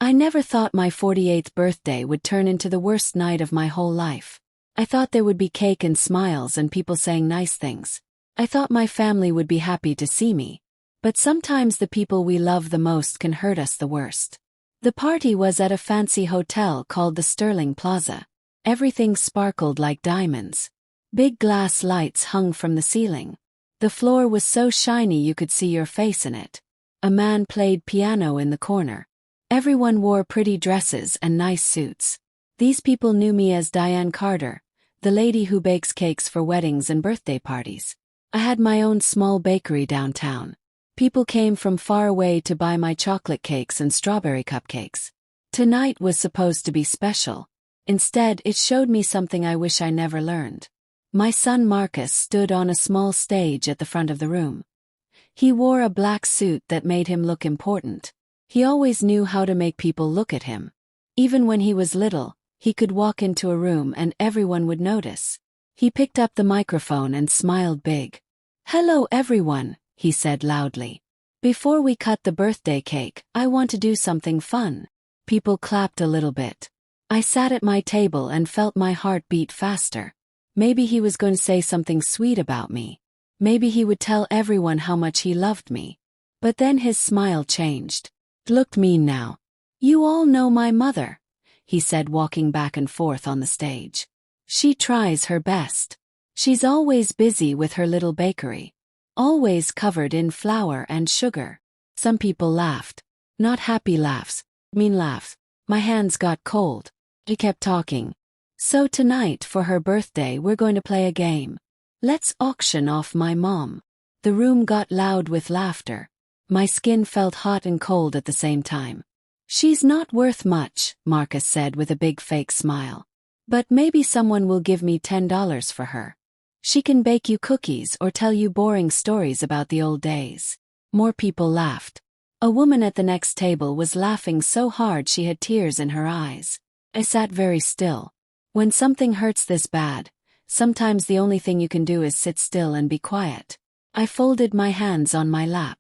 I never thought my 48th birthday would turn into the worst night of my whole life. I thought there would be cake and smiles and people saying nice things. I thought my family would be happy to see me. But sometimes the people we love the most can hurt us the worst. The party was at a fancy hotel called the Sterling Plaza. Everything sparkled like diamonds. Big glass lights hung from the ceiling. The floor was so shiny you could see your face in it. A man played piano in the corner. Everyone wore pretty dresses and nice suits. These people knew me as Diane Carter, the lady who bakes cakes for weddings and birthday parties. I had my own small bakery downtown. People came from far away to buy my chocolate cakes and strawberry cupcakes. Tonight was supposed to be special. Instead, it showed me something I wish I never learned. My son Marcus stood on a small stage at the front of the room. He wore a black suit that made him look important. He always knew how to make people look at him. Even when he was little, he could walk into a room and everyone would notice. He picked up the microphone and smiled big. "Hello everyone," he said loudly. "Before we cut the birthday cake, I want to do something fun." People clapped a little bit. I sat at my table and felt my heart beat faster. Maybe he was going to say something sweet about me. Maybe he would tell everyone how much he loved me. But then his smile changed. It looked mean now. "You all know my mother," he said, walking back and forth on the stage. "She tries her best. She's always busy with her little bakery. Always covered in flour and sugar." Some people laughed. Not happy laughs, mean laughs. My hands got cold. He kept talking. "So tonight for her birthday we're going to play a game. Let's auction off my mom." The room got loud with laughter. My skin felt hot and cold at the same time. "She's not worth much," Marcus said with a big fake smile. "But maybe someone will give me $10 for her. She can bake you cookies or tell you boring stories about the old days." More people laughed. A woman at the next table was laughing so hard she had tears in her eyes. I sat very still. When something hurts this bad, sometimes the only thing you can do is sit still and be quiet. I folded my hands on my lap.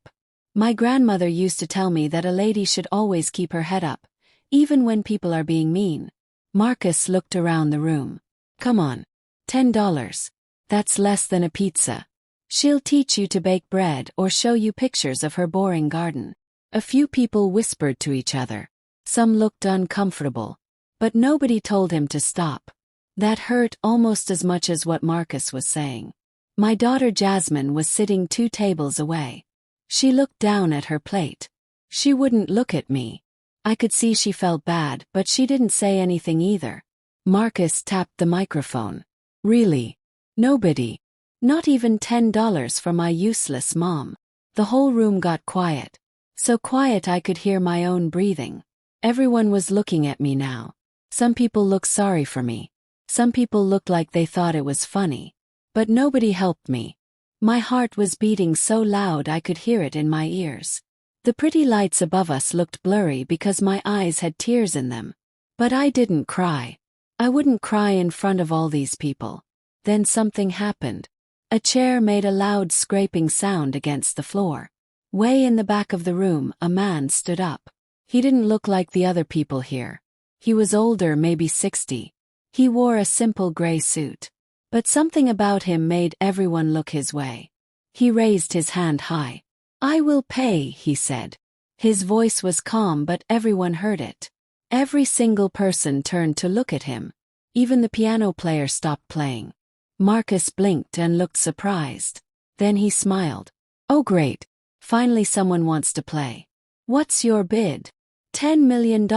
My grandmother used to tell me that a lady should always keep her head up, even when people are being mean. Marcus looked around the room. "Come on. $10. That's less than a pizza. She'll teach you to bake bread or show you pictures of her boring garden." A few people whispered to each other. Some looked uncomfortable. But nobody told him to stop. That hurt almost as much as what Marcus was saying. My daughter Jasmine was sitting 2 tables away. She looked down at her plate. She wouldn't look at me. I could see she felt bad, but she didn't say anything either. Marcus tapped the microphone. "Really? Nobody? Not even $10 for my useless mom?" The whole room got quiet. So quiet I could hear my own breathing. Everyone was looking at me now. Some people looked sorry for me. Some people looked like they thought it was funny. But nobody helped me. My heart was beating so loud I could hear it in my ears. The pretty lights above us looked blurry because my eyes had tears in them. But I didn't cry. I wouldn't cry in front of all these people. Then something happened. A chair made a loud scraping sound against the floor. Way in the back of the room, a man stood up. He didn't look like the other people here. He was older, maybe 60. He wore a simple gray suit. But something about him made everyone look his way. He raised his hand high. "I will pay," he said. His voice was calm, but everyone heard it. Every single person turned to look at him. Even the piano player stopped playing. Marcus blinked and looked surprised. Then he smiled. "Oh great. Finally someone wants to play. What's your bid?" $10 million,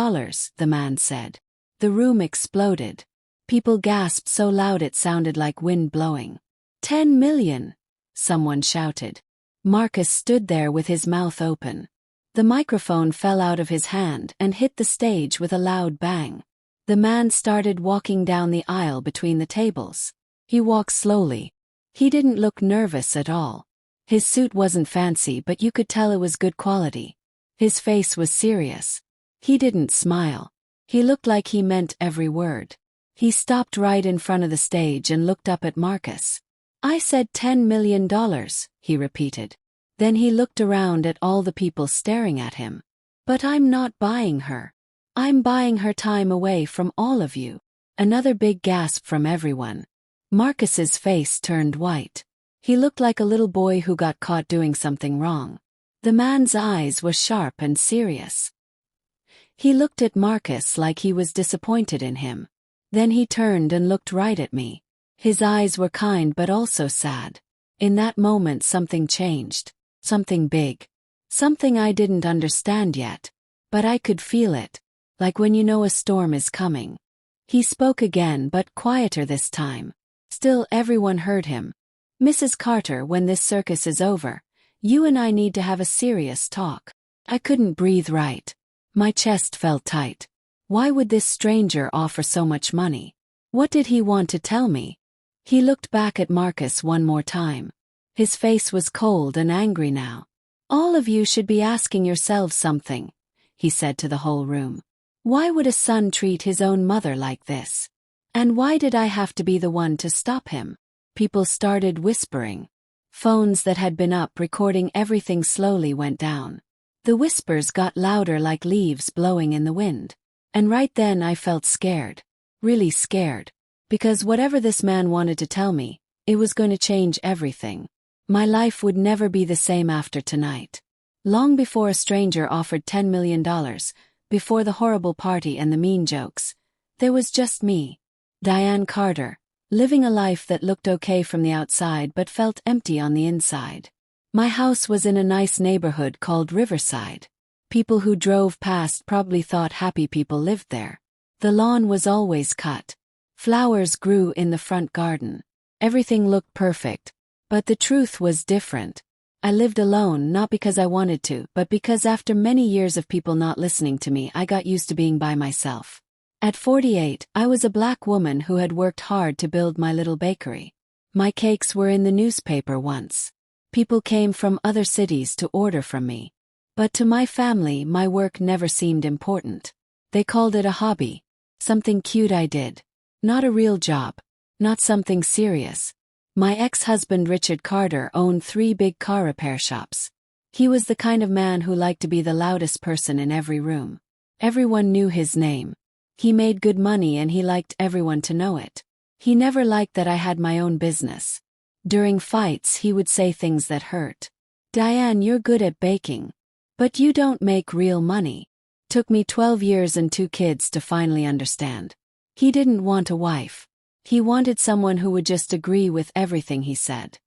the man said. The room exploded. People gasped so loud it sounded like wind blowing. "10 million!" someone shouted. Marcus stood there with his mouth open. The microphone fell out of his hand and hit the stage with a loud bang. The man started walking down the aisle between the tables. He walked slowly. He didn't look nervous at all. His suit wasn't fancy, but you could tell it was good quality. His face was serious. He didn't smile. He looked like he meant every word. He stopped right in front of the stage and looked up at Marcus. "I said $10 million, he repeated. Then he looked around at all the people staring at him. "But I'm not buying her." I'm buying her time away from all of you. Another big gasp from everyone. Marcus's face turned white. He looked like a little boy who got caught doing something wrong. The man's eyes were sharp and serious. He looked at Marcus like he was disappointed in him. Then he turned and looked right at me. His eyes were kind but also sad. In that moment something changed. Something big. Something I didn't understand yet. But I could feel it. Like when you know a storm is coming. He spoke again but quieter this time. Still everyone heard him. Mrs. Carter, when this circus is over, you and I need to have a serious talk. I couldn't breathe right. My chest felt tight. Why would this stranger offer so much money? What did he want to tell me? He looked back at Marcus one more time. His face was cold and angry now. All of you should be asking yourselves something, he said to the whole room. Why would a son treat his own mother like this? And why did I have to be the one to stop him? People started whispering. Phones that had been up recording everything slowly went down. The whispers got louder like leaves blowing in the wind. And right then I felt scared. Really scared. Because whatever this man wanted to tell me, it was going to change everything. My life would never be the same after tonight. Long before a stranger offered $10 million, before the horrible party and the mean jokes, there was just me, Diane Carter, living a life that looked okay from the outside but felt empty on the inside. My house was in a nice neighborhood called Riverside. People who drove past probably thought happy people lived there. The lawn was always cut. Flowers grew in the front garden. Everything looked perfect. But the truth was different. I lived alone not because I wanted to, but because after many years of people not listening to me, I got used to being by myself. At 48, I was a black woman who had worked hard to build my little bakery. My cakes were in the newspaper once. People came from other cities to order from me. But to my family, my work never seemed important. They called it a hobby. Something cute I did. Not a real job. Not something serious. My ex-husband Richard Carter owned 3 big car repair shops. He was the kind of man who liked to be the loudest person in every room. Everyone knew his name. He made good money and he liked everyone to know it. He never liked that I had my own business. During fights he would say things that hurt. Diane, you're good at baking. But you don't make real money. Took me 12 years and 2 kids to finally understand. He didn't want a wife. He wanted someone who would just agree with everything he said.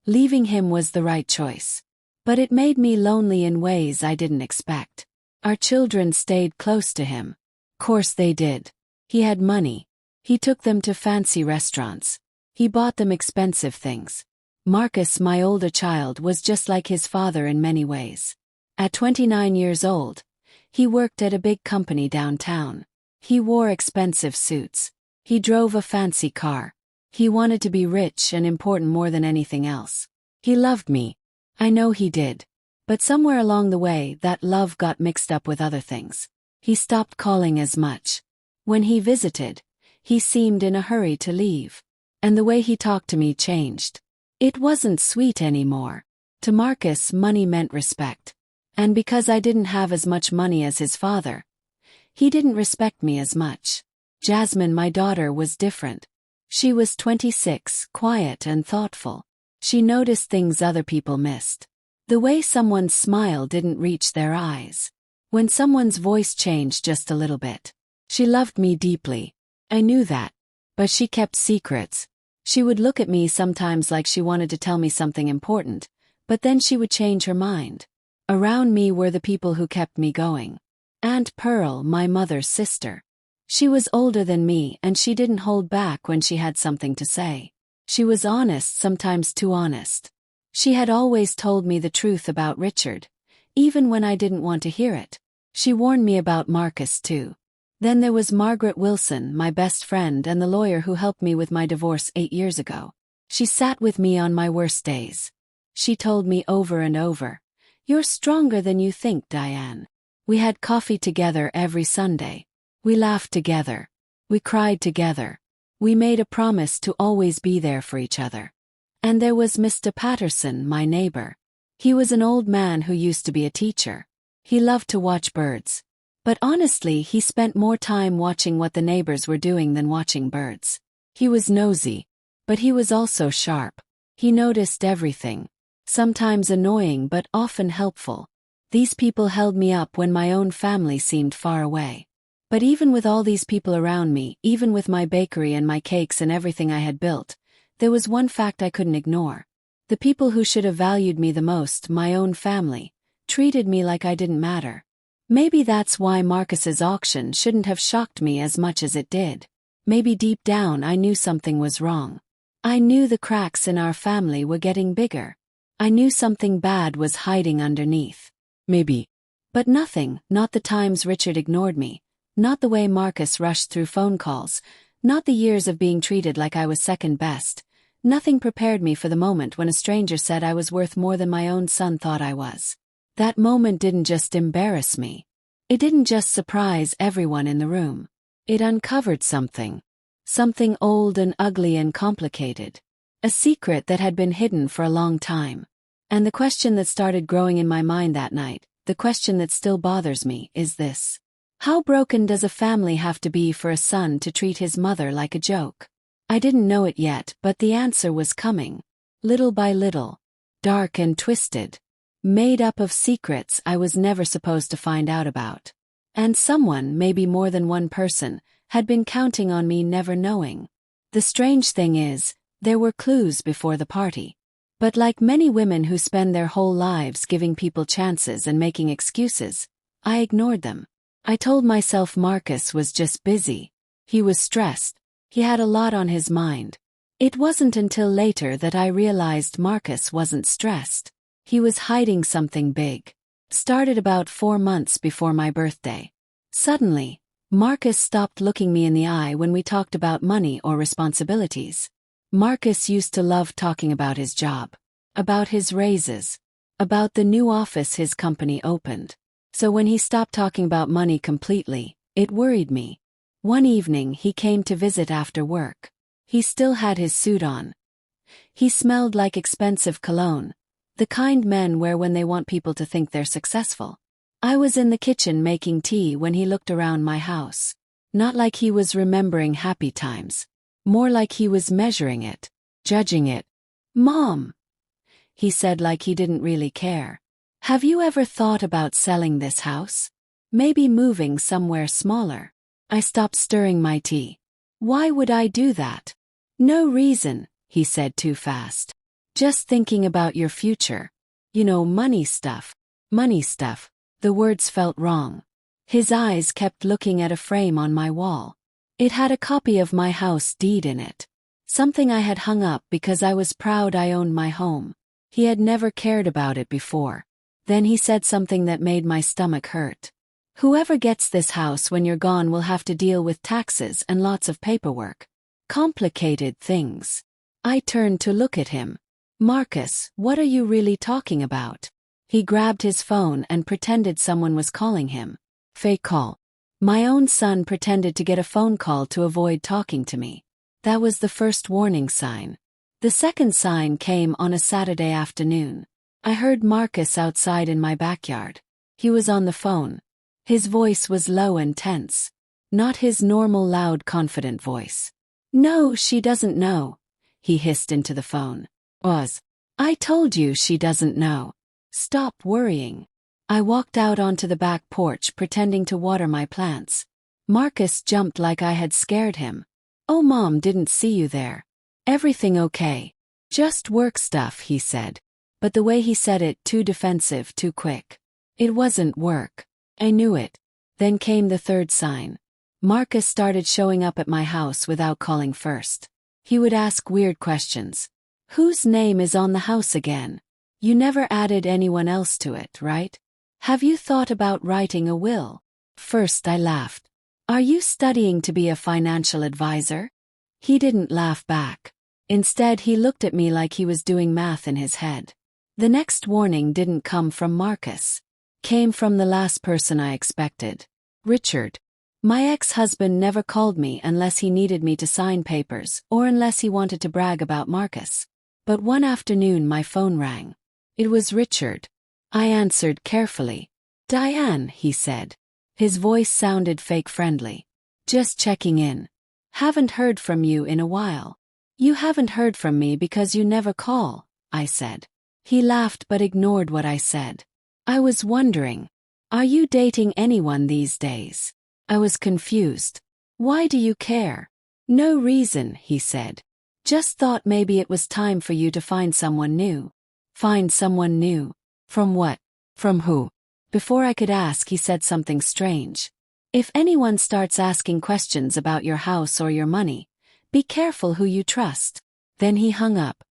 Leaving him was the right choice. But it made me lonely in ways I didn't expect. Our children stayed close to him. Course they did. He had money. He took them to fancy restaurants. He bought them expensive things. Marcus, my older child, was just like his father in many ways. At 29 years old, he worked at a big company downtown. He wore expensive suits. He drove a fancy car. He wanted to be rich and important more than anything else. He loved me. I know he did. But somewhere along the way, that love got mixed up with other things. He stopped calling as much. When he visited, he seemed in a hurry to leave. And the way he talked to me changed. It wasn't sweet anymore. To Marcus, money meant respect. And because I didn't have as much money as his father, he didn't respect me as much. Jasmine, my daughter, was different. She was 26, quiet and thoughtful. She noticed things other people missed. The way someone's smile didn't reach their eyes. When someone's voice changed just a little bit. She loved me deeply. I knew that. But she kept secrets. She would look at me sometimes like she wanted to tell me something important, but then she would change her mind. Around me were the people who kept me going. Aunt Pearl, my mother's sister. She was older than me and she didn't hold back when she had something to say. She was honest, sometimes too honest. She had always told me the truth about Richard, even when I didn't want to hear it. She warned me about Marcus too. Then there was Margaret Wilson, my best friend and the lawyer who helped me with my divorce 8 years ago. She sat with me on my worst days. She told me over and over, "You're stronger than you think, Diane. We had coffee together every Sunday. We laughed together. We cried together. We made a promise to always be there for each other. And there was Mr. Patterson, my neighbor. He was an old man who used to be a teacher. He loved to watch birds. But honestly, he spent more time watching what the neighbors were doing than watching birds. He was nosy, but he was also sharp. He noticed everything. Sometimes annoying but often helpful. These people held me up when my own family seemed far away. But even with all these people around me, even with my bakery and my cakes and everything I had built, there was one fact I couldn't ignore. The people who should have valued me the most, my own family, treated me like I didn't matter. Maybe that's why Marcus's auction shouldn't have shocked me as much as it did. Maybe deep down I knew something was wrong. I knew the cracks in our family were getting bigger. I knew something bad was hiding underneath. Maybe. But nothing, not the times Richard ignored me, not the way Marcus rushed through phone calls, not the years of being treated like I was second best. Nothing prepared me for the moment when a stranger said I was worth more than my own son thought I was. That moment didn't just embarrass me. It didn't just surprise everyone in the room. It uncovered something. Something old and ugly and complicated. A secret that had been hidden for a long time. And the question that started growing in my mind that night, the question that still bothers me, is this. How broken does a family have to be for a son to treat his mother like a joke? I didn't know it yet, but the answer was coming. Little by little. Dark and twisted. Made up of secrets I was never supposed to find out about. And someone, maybe more than one person, had been counting on me never knowing. The strange thing is, there were clues before the party. But like many women who spend their whole lives giving people chances and making excuses, I ignored them. I told myself Marcus was just busy. He was stressed. He had a lot on his mind. It wasn't until later that I realized Marcus wasn't stressed. He was hiding something big. Started about 4 months before my birthday. Suddenly, Marcus stopped looking me in the eye when we talked about money or responsibilities. Marcus used to love talking about his job, about his raises, about the new office his company opened. So when he stopped talking about money completely, it worried me. One evening he came to visit after work. He still had his suit on. He smelled like expensive cologne. The kind men wear when they want people to think they're successful. I was in the kitchen making tea when he looked around my house. Not like he was remembering happy times. More like he was measuring it, judging it. "Mom," he said like he didn't really care. "Have you ever thought about selling this house? Maybe moving somewhere smaller?" I stopped stirring my tea. "Why would I do that?" "No reason," he said too fast. "Just thinking about your future. You know, money stuff." Money stuff. The words felt wrong. His eyes kept looking at a frame on my wall. It had a copy of my house deed in it. Something I had hung up because I was proud I owned my home. He had never cared about it before. Then he said something that made my stomach hurt. "Whoever gets this house when you're gone will have to deal with taxes and lots of paperwork. Complicated things." I turned to look at him. "Marcus, what are you really talking about?" He grabbed his phone and pretended someone was calling him. Fake call. My own son pretended to get a phone call to avoid talking to me. That was the first warning sign. The second sign came on a Saturday afternoon. I heard Marcus outside in my backyard. He was on the phone. His voice was low and tense. Not his normal loud confident voice. "No, she doesn't know," he hissed into the phone. "I told you she doesn't know. Stop worrying." I walked out onto the back porch pretending to water my plants. Marcus jumped like I had scared him. "Oh, Mom didn't see you there. Everything okay? Just work stuff," he said. But the way he said it, too defensive, too quick. It wasn't work. I knew it. Then came the third sign. Marcus started showing up at my house without calling first. He would ask weird questions. "Whose name is on the house again? You never added anyone else to it, right? Have you thought about writing a will?" First I laughed. "Are you studying to be a financial advisor?" He didn't laugh back. Instead he looked at me like he was doing math in his head. The next warning didn't come from Marcus. came from the last person I expected. Richard. My ex-husband never called me unless he needed me to sign papers or unless he wanted to brag about Marcus. But one afternoon my phone rang. It was Richard. I answered carefully. "Diane," he said. His voice sounded fake friendly. "Just checking in. Haven't heard from you in a while." "You haven't heard from me because you never call," I said. He laughed but ignored what I said. "I was wondering, are you dating anyone these days?" I was confused. "Why do you care?" "No reason," he said. "Just thought maybe it was time for you to find someone new." "Find someone new? From what? From who?" Before I could ask, he said something strange. "If anyone starts asking questions about your house or your money, be careful who you trust." Then he hung up.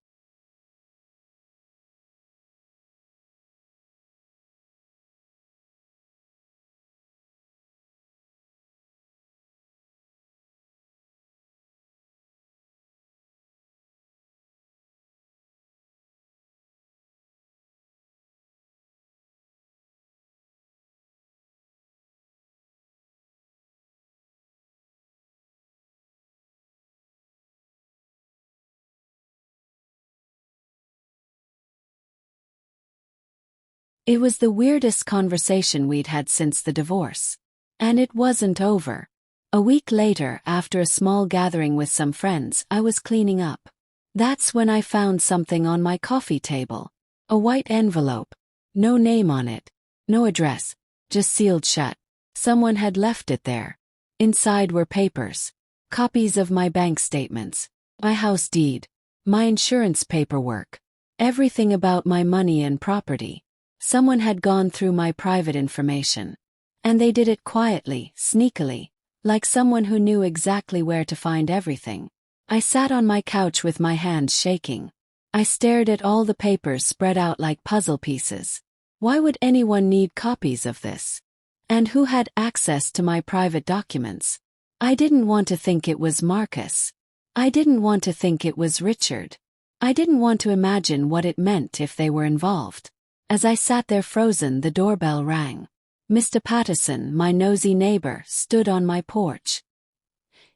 It was the weirdest conversation we'd had since the divorce. And it wasn't over. A week later, after a small gathering with some friends, I was cleaning up. That's when I found something on my coffee table. A white envelope. No name on it. No address. Just sealed shut. Someone had left it there. Inside were papers. Copies of my bank statements. My house deed. My insurance paperwork. Everything about my money and property. Someone had gone through my private information. And they did it quietly, sneakily, like someone who knew exactly where to find everything. I sat on my couch with my hands shaking. I stared at all the papers spread out like puzzle pieces. Why would anyone need copies of this? And who had access to my private documents? I didn't want to think it was Marcus. I didn't want to think it was Richard. I didn't want to imagine what it meant if they were involved. As I sat there frozen, the doorbell rang. Mr. Patterson, my nosy neighbor, stood on my porch.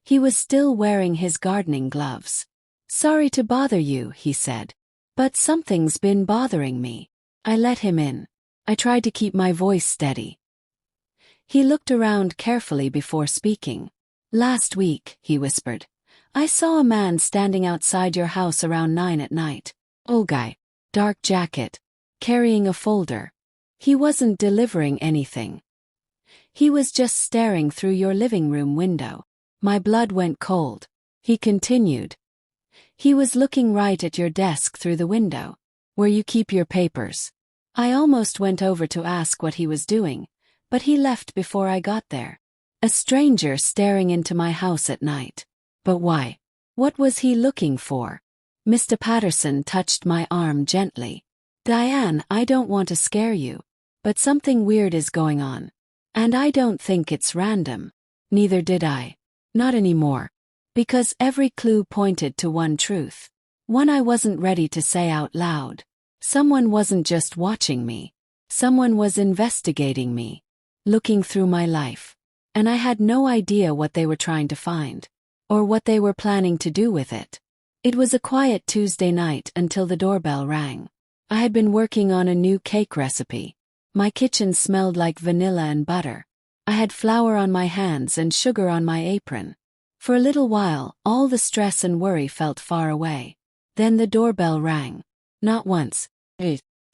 He was still wearing his gardening gloves. "Sorry to bother you," he said. "But something's been bothering me." I let him in. I tried to keep my voice steady. He looked around carefully before speaking. "Last week," he whispered, "I saw a man standing outside your house around 9 at night. Old guy. Dark jacket. Carrying a folder. He wasn't delivering anything. He was just staring through your living room window." My blood went cold. He continued. "He was looking right at your desk through the window, where you keep your papers." I almost went over to ask what he was doing, but he left before I got there. A stranger staring into my house at night. But why? What was he looking for? Mr. Patterson touched my arm gently. "Diane, I don't want to scare you, but something weird is going on. And I don't think it's random." Neither did I. Not anymore. Because every clue pointed to one truth. One I wasn't ready to say out loud. Someone wasn't just watching me. Someone was investigating me. Looking through my life. And I had no idea what they were trying to find. Or what they were planning to do with it. It was a quiet Tuesday night until the doorbell rang. I had been working on a new cake recipe. My kitchen smelled like vanilla and butter. I had flour on my hands and sugar on my apron. For a little while, all the stress and worry felt far away. Then the doorbell rang. Not once.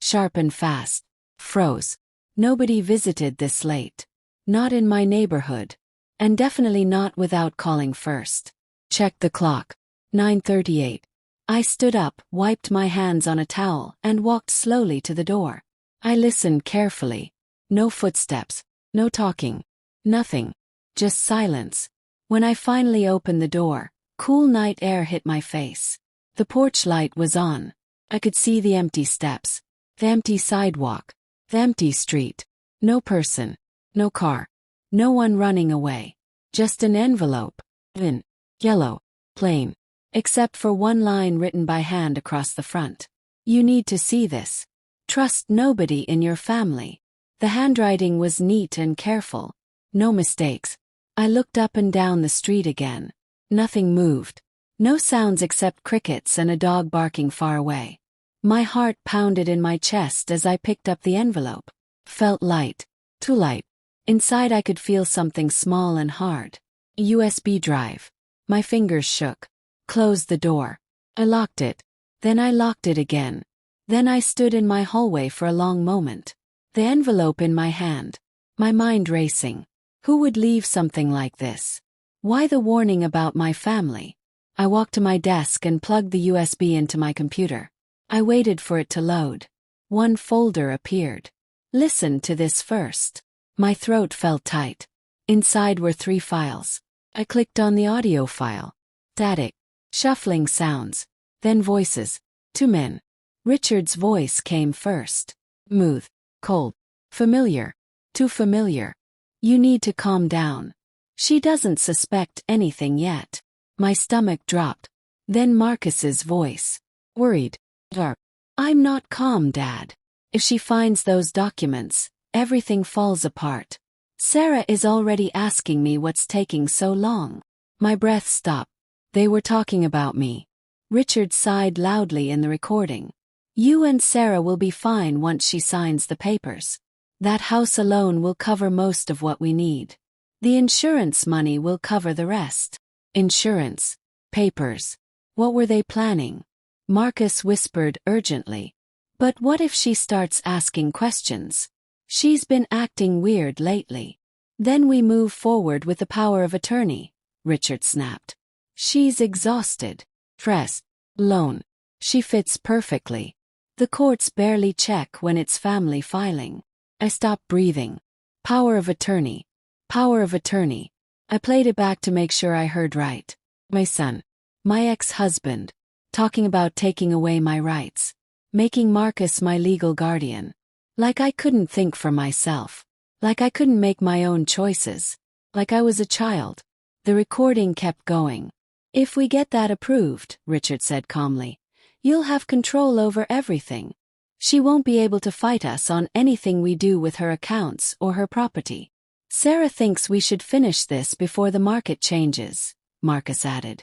Sharp and fast. Froze. Nobody visited this late. Not in my neighborhood. And definitely not without calling first. Checked the clock. 9:38. I stood up, wiped my hands on a towel, and walked slowly to the door. I listened carefully. No footsteps. No talking. Nothing. Just silence. When I finally opened the door, cool night air hit my face. The porch light was on. I could see the empty steps. The empty sidewalk. The empty street. No person. No car. No one running away. Just an envelope. In yellow. Plain. Except for one line written by hand across the front. "You need to see this. Trust nobody in your family." The handwriting was neat and careful. No mistakes. I looked up and down the street again. Nothing moved. No sounds except crickets and a dog barking far away. My heart pounded in my chest as I picked up the envelope. Felt light. Too light. Inside I could feel something small and hard. A USB drive. My fingers shook. Closed the door. I locked it. Then I locked it again. Then I stood in my hallway for a long moment. The envelope in my hand. My mind racing. Who would leave something like this? Why the warning about my family? I walked to my desk and plugged the USB into my computer. I waited for it to load. One folder appeared. Listen to this first. My throat felt tight. Inside were 3 files. I clicked on the audio file. Static. Shuffling sounds. Then voices. 2 men. Richard's voice came first. Smooth. Cold. Familiar. Too familiar. You need to calm down. She doesn't suspect anything yet. My stomach dropped. Then Marcus's voice. Worried. Dark. I'm not calm, Dad. If she finds those documents, everything falls apart. Sarah is already asking me what's taking so long. My breath stopped. They were talking about me. Richard sighed loudly in the recording. You and Sarah will be fine once she signs the papers. That house alone will cover most of what we need. The insurance money will cover the rest. Insurance. Papers. What were they planning? Marcus whispered urgently. But what if she starts asking questions? She's been acting weird lately. Then we move forward with the power of attorney, Richard snapped. She's exhausted. Stressed. Alone. She fits perfectly. The courts barely check when it's family filing. I stopped breathing. Power of attorney. Power of attorney. I played it back to make sure I heard right. My son. My ex-husband. Talking about taking away my rights. Making Marcus my legal guardian. Like I couldn't think for myself. Like I couldn't make my own choices. Like I was a child. The recording kept going. If we get that approved, Richard said calmly, you'll have control over everything. She won't be able to fight us on anything we do with her accounts or her property. Sarah thinks we should finish this before the market changes, Marcus added.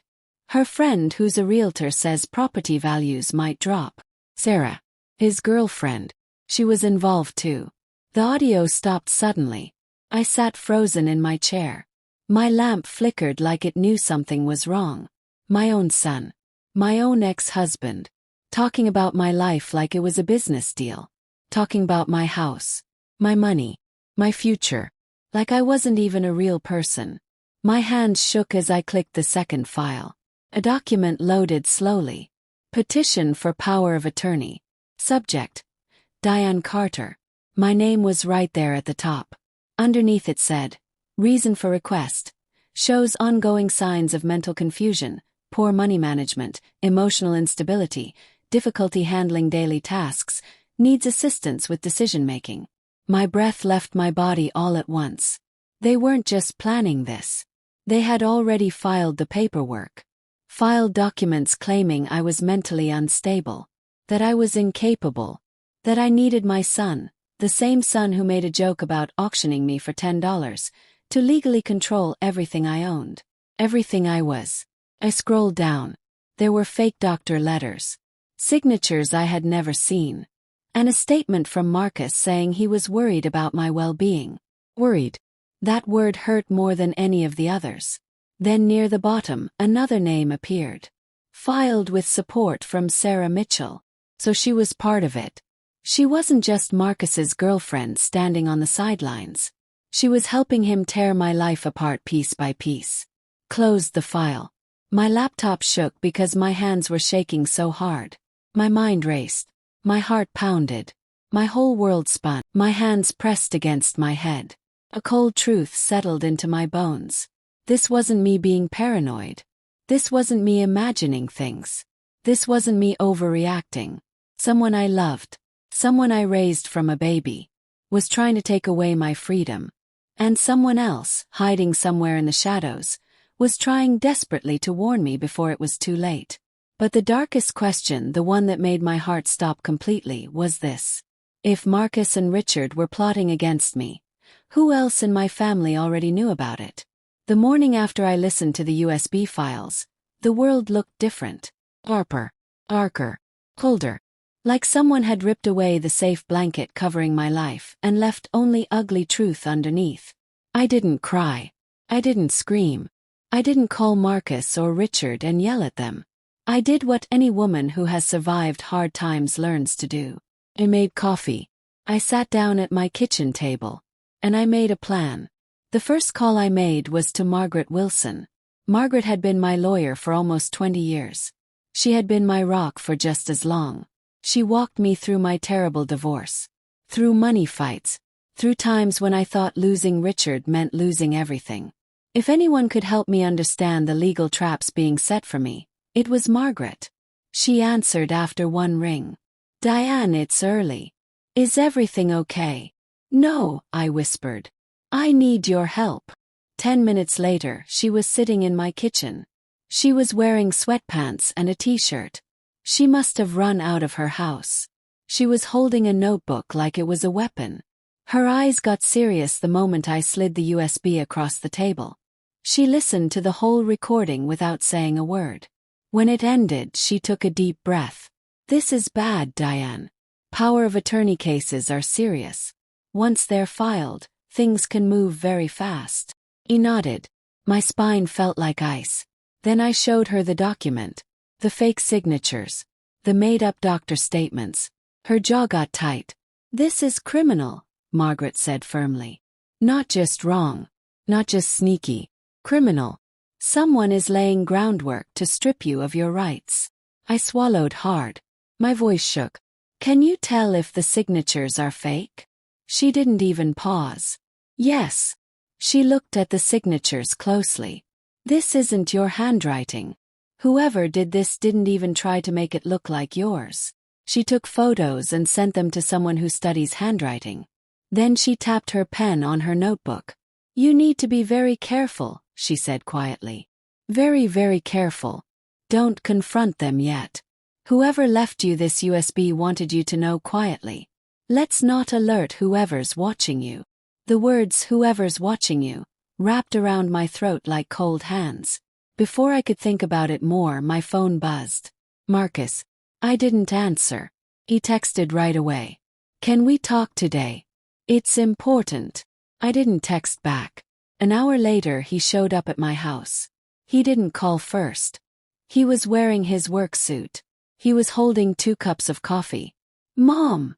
Her friend who's a realtor says property values might drop. Sarah. His girlfriend. She was involved too. The audio stopped suddenly. I sat frozen in my chair. My lamp flickered like it knew something was wrong. My own son. My own ex-husband. Talking about my life like it was a business deal. Talking about my house. My money. My future. Like I wasn't even a real person. My hands shook as I clicked the second file. A document loaded slowly. Petition for power of attorney. Subject. Diane Carter. My name was right there at the top. Underneath it said, reason for request. Shows ongoing signs of mental confusion, poor money management, emotional instability, difficulty handling daily tasks, needs assistance with decision-making. My breath left my body all at once. They weren't just planning this. They had already filed the paperwork. Filed documents claiming I was mentally unstable. That I was incapable. That I needed my son, the same son who made a joke about auctioning me for $10, to legally control everything I owned. Everything I was. I scrolled down. There were fake doctor letters. Signatures I had never seen. And a statement from Marcus saying he was worried about my well-being. Worried. That word hurt more than any of the others. Then near the bottom, another name appeared. Filed with support from Sarah Mitchell. So she was part of it. She wasn't just Marcus's girlfriend standing on the sidelines. She was helping him tear my life apart piece by piece. Closed the file. My laptop shook because my hands were shaking so hard. My mind raced. My heart pounded. My whole world spun. My hands pressed against my head. A cold truth settled into my bones. This wasn't me being paranoid. This wasn't me imagining things. This wasn't me overreacting. Someone I loved, someone I raised from a baby, was trying to take away my freedom. And someone else, hiding somewhere in the shadows, was trying desperately to warn me before it was too late. But the darkest question, the one that made my heart stop completely, was this. If Marcus and Richard were plotting against me, who else in my family already knew about it? The morning after I listened to the USB files, the world looked different. Darker, colder. Like someone had ripped away the safe blanket covering my life and left only ugly truth underneath. I didn't cry. I didn't scream. I didn't call Marcus or Richard and yell at them. I did what any woman who has survived hard times learns to do. I made coffee. I sat down at my kitchen table. And I made a plan. The first call I made was to Margaret Wilson. Margaret had been my lawyer for almost 20 years. She had been my rock for just as long. She walked me through my terrible divorce. Through money fights. Through times when I thought losing Richard meant losing everything. If anyone could help me understand the legal traps being set for me, it was Margaret. She answered after one ring. "Diane, it's early. Is everything okay?" "No," I whispered. "I need your help." 10 minutes later, she was sitting in my kitchen. She was wearing sweatpants and a t-shirt. She must have run out of her house. She was holding a notebook like it was a weapon. Her eyes got serious the moment I slid the USB across the table. She listened to the whole recording without saying a word. When it ended, she took a deep breath. "This is bad, Diane. Power of attorney cases are serious. Once they're filed, things can move very fast." He nodded. My spine felt like ice. Then I showed her the document. The fake signatures. The made-up doctor statements. Her jaw got tight. "This is criminal," Margaret said firmly. "Not just wrong. Not just sneaky. Criminal. Someone is laying groundwork to strip you of your rights." I swallowed hard. My voice shook. "Can you tell if the signatures are fake?" She didn't even pause. "Yes." She looked at the signatures closely. "This isn't your handwriting. Whoever did this didn't even try to make it look like yours. She took photos and sent them to someone who studies handwriting." Then she tapped her pen on her notebook. "You need to be very careful," she said quietly. "Very, very careful. Don't confront them yet. Whoever left you this USB wanted you to know quietly. Let's not alert whoever's watching you." The words "whoever's watching you" wrapped around my throat like cold hands. Before I could think about it more, my phone buzzed. "Marcus." I didn't answer. He texted right away. "Can we talk today? It's important." I didn't text back. An hour later, he showed up at my house. He didn't call first. He was wearing his work suit. He was holding 2 cups of coffee. "Mom,"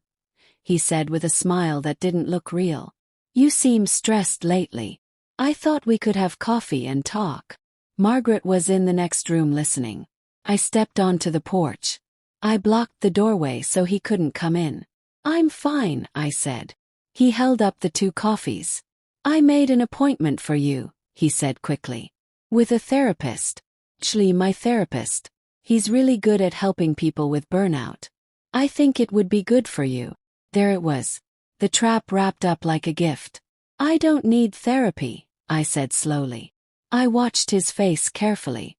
he said with a smile that didn't look real. "You seem stressed lately. I thought we could have coffee and talk." Margaret was in the next room listening. I stepped onto the porch. I blocked the doorway so he couldn't come in. "I'm fine," I said. He held up the 2 coffees. "I made an appointment for you," he said quickly. "With a therapist. Actually, my therapist. He's really good at helping people with burnout. I think it would be good for you." There it was. The trap wrapped up like a gift. "I don't need therapy," I said slowly. I watched his face carefully.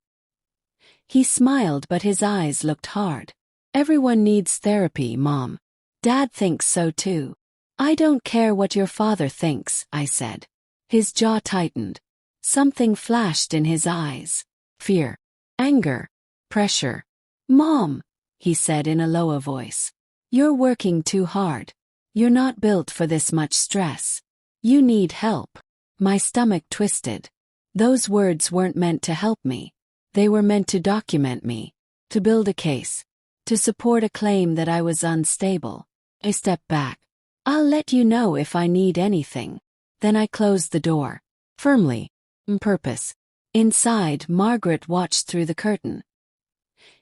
He smiled, but his eyes looked hard. "Everyone needs therapy, Mom. Dad thinks so too." "I don't care what your father thinks," I said. His jaw tightened. Something flashed in his eyes. Fear. Anger. Pressure. "Mom," he said in a lower voice. "You're working too hard. You're not built for this much stress. You need help." My stomach twisted. Those words weren't meant to help me. They were meant to document me. To build a case. To support a claim that I was unstable. I stepped back. "I'll let you know if I need anything." Then I closed the door. Firmly. On purpose. Inside, Margaret watched through the curtain.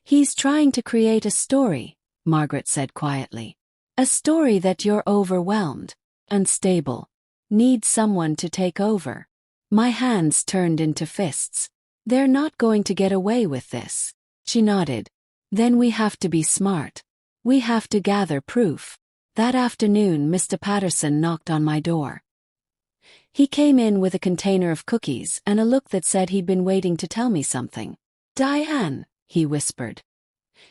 "He's trying to create a story," Margaret said quietly. "A story that you're overwhelmed, unstable, need someone to take over." My hands turned into fists. "They're not going to get away with this." She nodded. "Then we have to be smart. We have to gather proof." That afternoon, Mr. Patterson knocked on my door. He came in with a container of cookies and a look that said he'd been waiting to tell me something. "Diane," he whispered.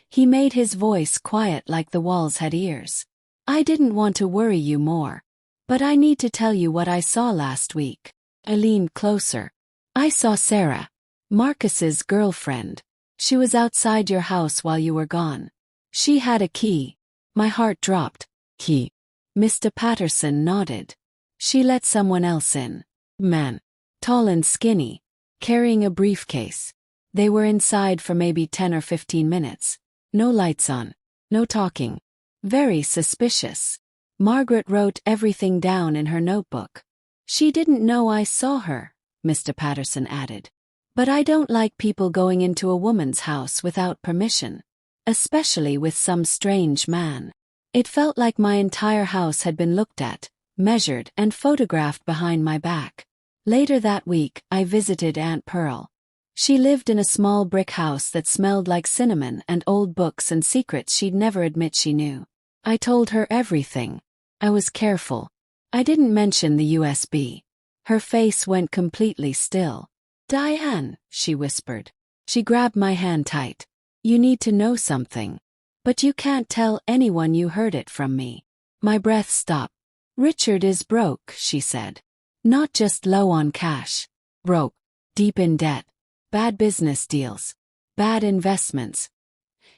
He made his voice quiet like the walls had ears. I didn't want to worry you more. But I need to tell you what I saw last week. I leaned closer. I saw Sarah, Marcus's girlfriend. She was outside your house while you were gone. She had a key. My heart dropped. Key. Mr. Patterson nodded. She let someone else in. Man. Tall and skinny. Carrying a briefcase. They were inside for maybe 10 or 15 minutes. No lights on. No talking. Very suspicious. Margaret wrote everything down in her notebook. She didn't know I saw her, Mr. Patterson added. But I don't like people going into a woman's house without permission. Especially with some strange man. It felt like my entire house had been looked at, measured, and photographed behind my back. Later that week, I visited Aunt Pearl. She lived in a small brick house that smelled like cinnamon and old books and secrets she'd never admit she knew. I told her everything. I was careful. I didn't mention the USB. Her face went completely still. Diane, she whispered. She grabbed my hand tight. You need to know something. But you can't tell anyone you heard it from me. My breath stopped. Richard is broke, she said. Not just low on cash. Broke. Deep in debt. Bad business deals. Bad investments.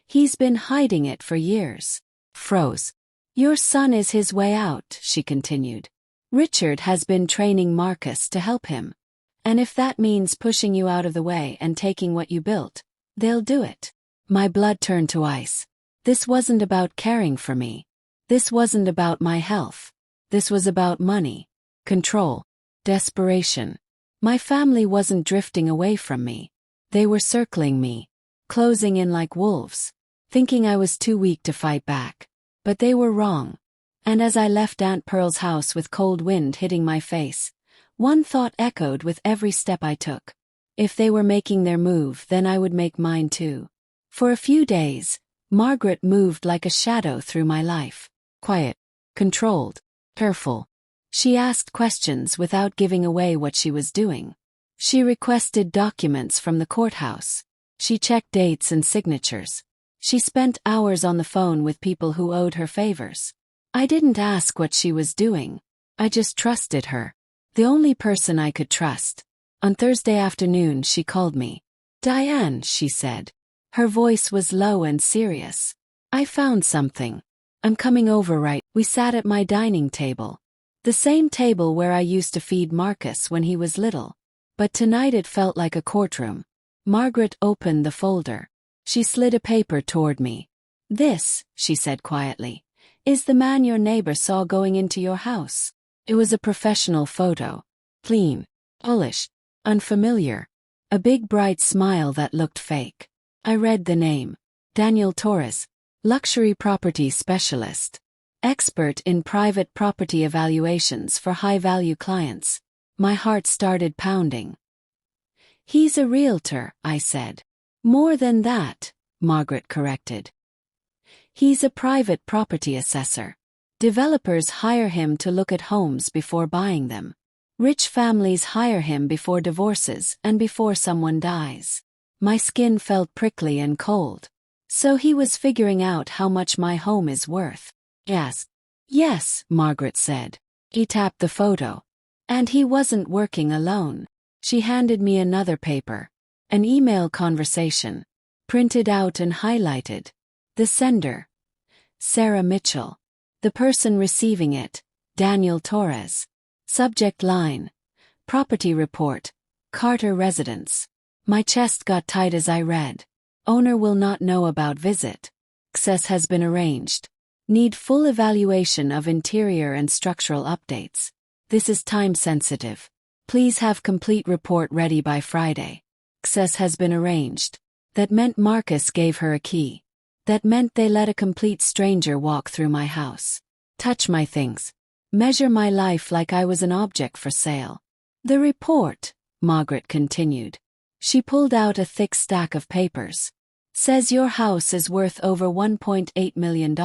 He's been hiding it for years. Froze. Your son is his way out, she continued. Richard has been training Marcus to help him. And if that means pushing you out of the way and taking what you built, they'll do it. My blood turned to ice. This wasn't about caring for me. This wasn't about my health. This was about money, control, desperation. My family wasn't drifting away from me. They were circling me, closing in like wolves, thinking I was too weak to fight back. But they were wrong. And as I left Aunt Pearl's house with cold wind hitting my face, one thought echoed with every step I took. If they were making their move, then I would make mine too. For a few days, Margaret moved like a shadow through my life. Quiet, controlled, careful. She asked questions without giving away what she was doing. She requested documents from the courthouse. She checked dates and signatures. She spent hours on the phone with people who owed her favors. I didn't ask what she was doing. I just trusted her. The only person I could trust. On Thursday afternoon she called me. Diane, she said. Her voice was low and serious. I found something. I'm coming over right. We sat at my dining table. The same table where I used to feed Marcus when he was little. But tonight it felt like a courtroom. Margaret opened the folder. She slid a paper toward me. This, she said quietly, is the man your neighbor saw going into your house. It was a professional photo. Clean, polished, unfamiliar. A big bright smile that looked fake. I read the name. Daniel Torres, luxury property specialist. Expert in private property evaluations for high-value clients. My heart started pounding. He's a realtor, I said. More than that, Margaret corrected. He's a private property assessor. Developers hire him to look at homes before buying them. Rich families hire him before divorces and before someone dies. My skin felt prickly and cold. So he was figuring out how much my home is worth. Yes. Yes, Margaret said. He tapped the photo. And he wasn't working alone. She handed me another paper. An email conversation. Printed out and highlighted. The sender. Sarah Mitchell. The person receiving it. Daniel Torres. Subject line. Property report. Carter residence. My chest got tight as I read. Owner will not know about visit. Access has been arranged. Need full evaluation of interior and structural updates. This is time sensitive. Please have complete report ready by Friday. Access has been arranged. That meant Marcus gave her a key. That meant they let a complete stranger walk through my house. Touch my things. Measure my life like I was an object for sale. The report, Margaret continued. She pulled out a thick stack of papers. Says your house is worth over $1.8 million.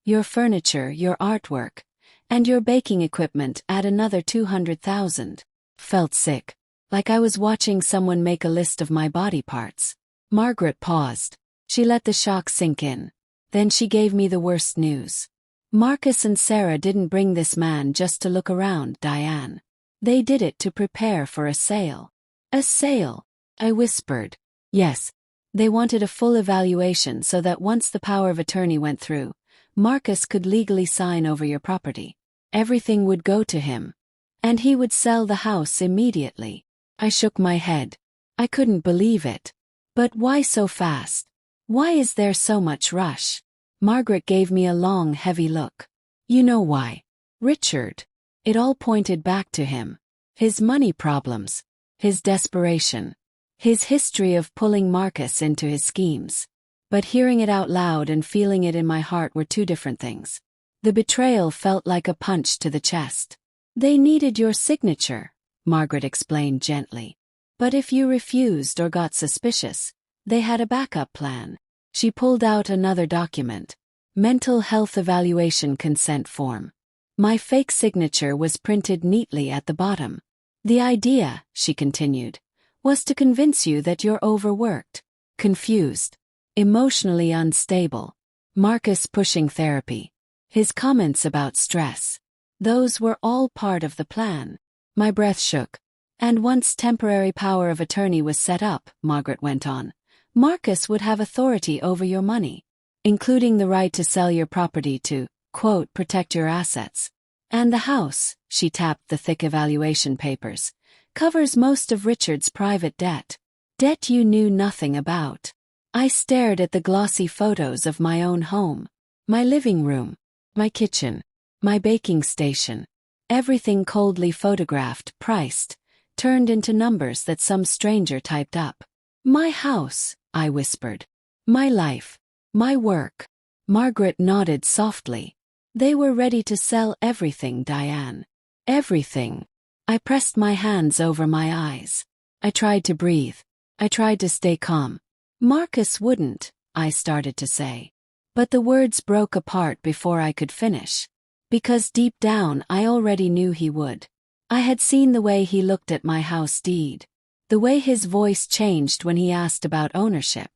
Your furniture, your artwork, and your baking equipment add another $200,000. Felt sick. Like I was watching someone make a list of my body parts. Margaret paused. She let the shock sink in. Then she gave me the worst news. Marcus and Sarah didn't bring this man just to look around, Diane. They did it to prepare for a sale. A sale? I whispered. Yes. They wanted a full evaluation so that once the power of attorney went through, Marcus could legally sign over your property. Everything would go to him. And he would sell the house immediately. I shook my head. I couldn't believe it. But why so fast? Why is there so much rush? Margaret gave me a long, heavy look. You know why. Richard. It all pointed back to him. His money problems. His desperation. His history of pulling Marcus into his schemes. But hearing it out loud and feeling it in my heart were two different things. The betrayal felt like a punch to the chest. They needed your signature, Margaret explained gently. But if you refused or got suspicious, they had a backup plan. She pulled out another document. Mental health evaluation consent form. My fake signature was printed neatly at the bottom. The idea, she continued, was to convince you that you're overworked, confused, emotionally unstable. Marcus pushing therapy. His comments about stress. Those were all part of the plan. My breath shook. And once temporary power of attorney was set up, Margaret went on, Marcus would have authority over your money, including the right to sell your property to, quote, protect your assets. And the house, she tapped the thick evaluation papers, covers most of Richard's private debt. Debt you knew nothing about. I stared at the glossy photos of my own home. My living room. My kitchen. My baking station. Everything coldly photographed, priced, turned into numbers that some stranger typed up. My house, I whispered. My life. My work. Margaret nodded softly. They were ready to sell everything, Diane. Everything. I pressed my hands over my eyes. I tried to breathe. I tried to stay calm. Marcus wouldn't, I started to say. But the words broke apart before I could finish. Because deep down I already knew he would. I had seen the way he looked at my house deed. The way his voice changed when he asked about ownership.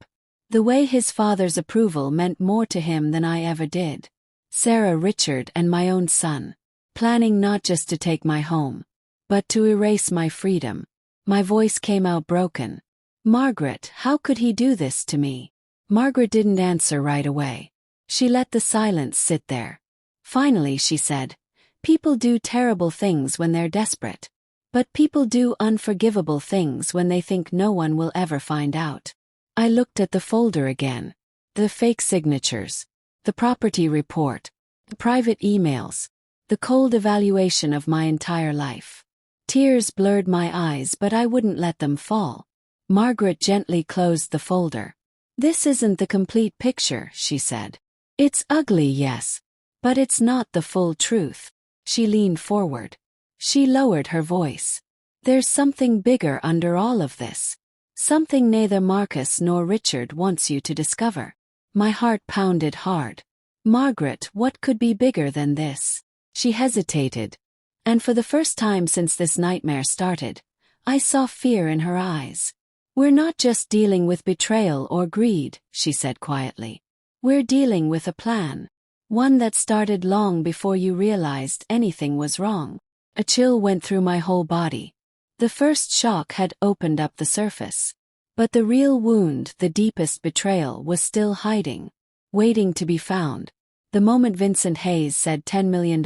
The way his father's approval meant more to him than I ever did. Sarah, Richard, and my own son. Planning not just to take my home, but to erase my freedom. My voice came out broken. Margaret, how could he do this to me? Margaret didn't answer right away. She let the silence sit there. Finally she said, people do terrible things when they're desperate. But people do unforgivable things when they think no one will ever find out. I looked at the folder again. The fake signatures. The property report. The private emails. The cold evaluation of my entire life. Tears blurred my eyes, but I wouldn't let them fall. Margaret gently closed the folder. This isn't the complete picture, she said. It's ugly, yes. But it's not the full truth. She leaned forward. She lowered her voice. There's something bigger under all of this. Something neither Marcus nor Richard wants you to discover. My heart pounded hard. Margaret, what could be bigger than this? She hesitated. And for the first time since this nightmare started, I saw fear in her eyes. We're not just dealing with betrayal or greed, she said quietly. We're dealing with a plan. One that started long before you realized anything was wrong. A chill went through my whole body. The first shock had opened up the surface. But the real wound, the deepest betrayal, was still hiding, waiting to be found. The moment Vincent Hayes said $10 million,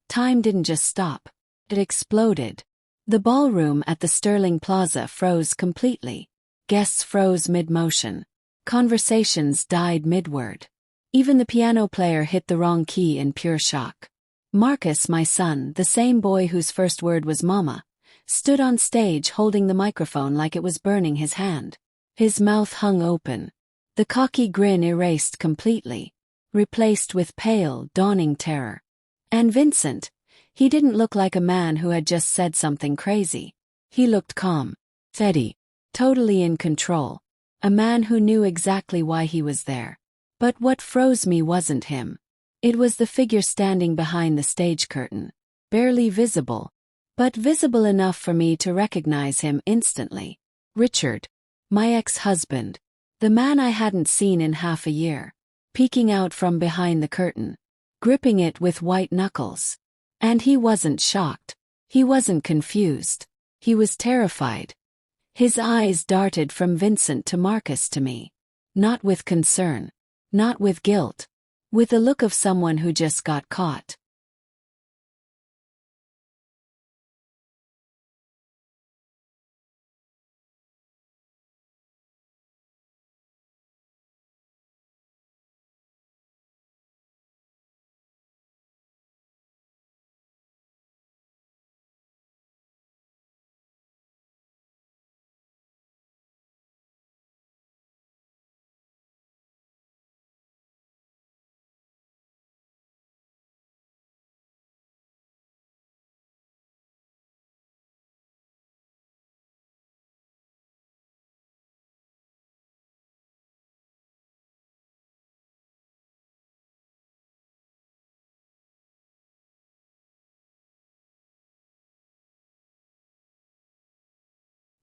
time didn't just stop. It exploded. The ballroom at the Sterling Plaza froze completely. Guests froze mid-motion. Conversations died mid-word. Even the piano player hit the wrong key in pure shock. Marcus, my son, the same boy whose first word was mama, stood on stage holding the microphone like it was burning his hand. His mouth hung open. The cocky grin erased completely, replaced with pale, dawning terror. And Vincent, he didn't look like a man who had just said something crazy. He looked calm, steady, totally in control. A man who knew exactly why he was there. But what froze me wasn't him. It was the figure standing behind the stage curtain. Barely visible, but visible enough for me to recognize him instantly. Richard. My ex-husband. The man I hadn't seen in half a year. Peeking out from behind the curtain. gripping it with white knuckles. And he wasn't shocked. He wasn't confused. He was terrified. His eyes darted from Vincent to Marcus to me. Not with concern. Not with guilt. With the look of someone who just got caught.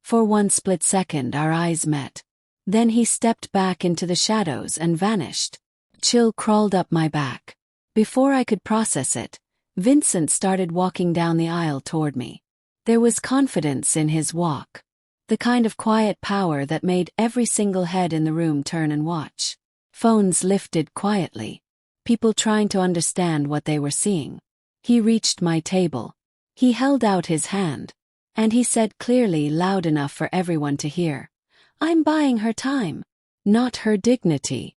For one split second our eyes met. Then he stepped back into the shadows and vanished. Chill crawled up my back. Before I could process it, Vincent started walking down the aisle toward me. There was confidence in his walk. The kind of quiet power that made every single head in the room turn and watch. Phones lifted quietly. People trying to understand what they were seeing. He reached my table. He held out his hand. And he said clearly, loud enough for everyone to hear, "I'm buying her time, not her dignity."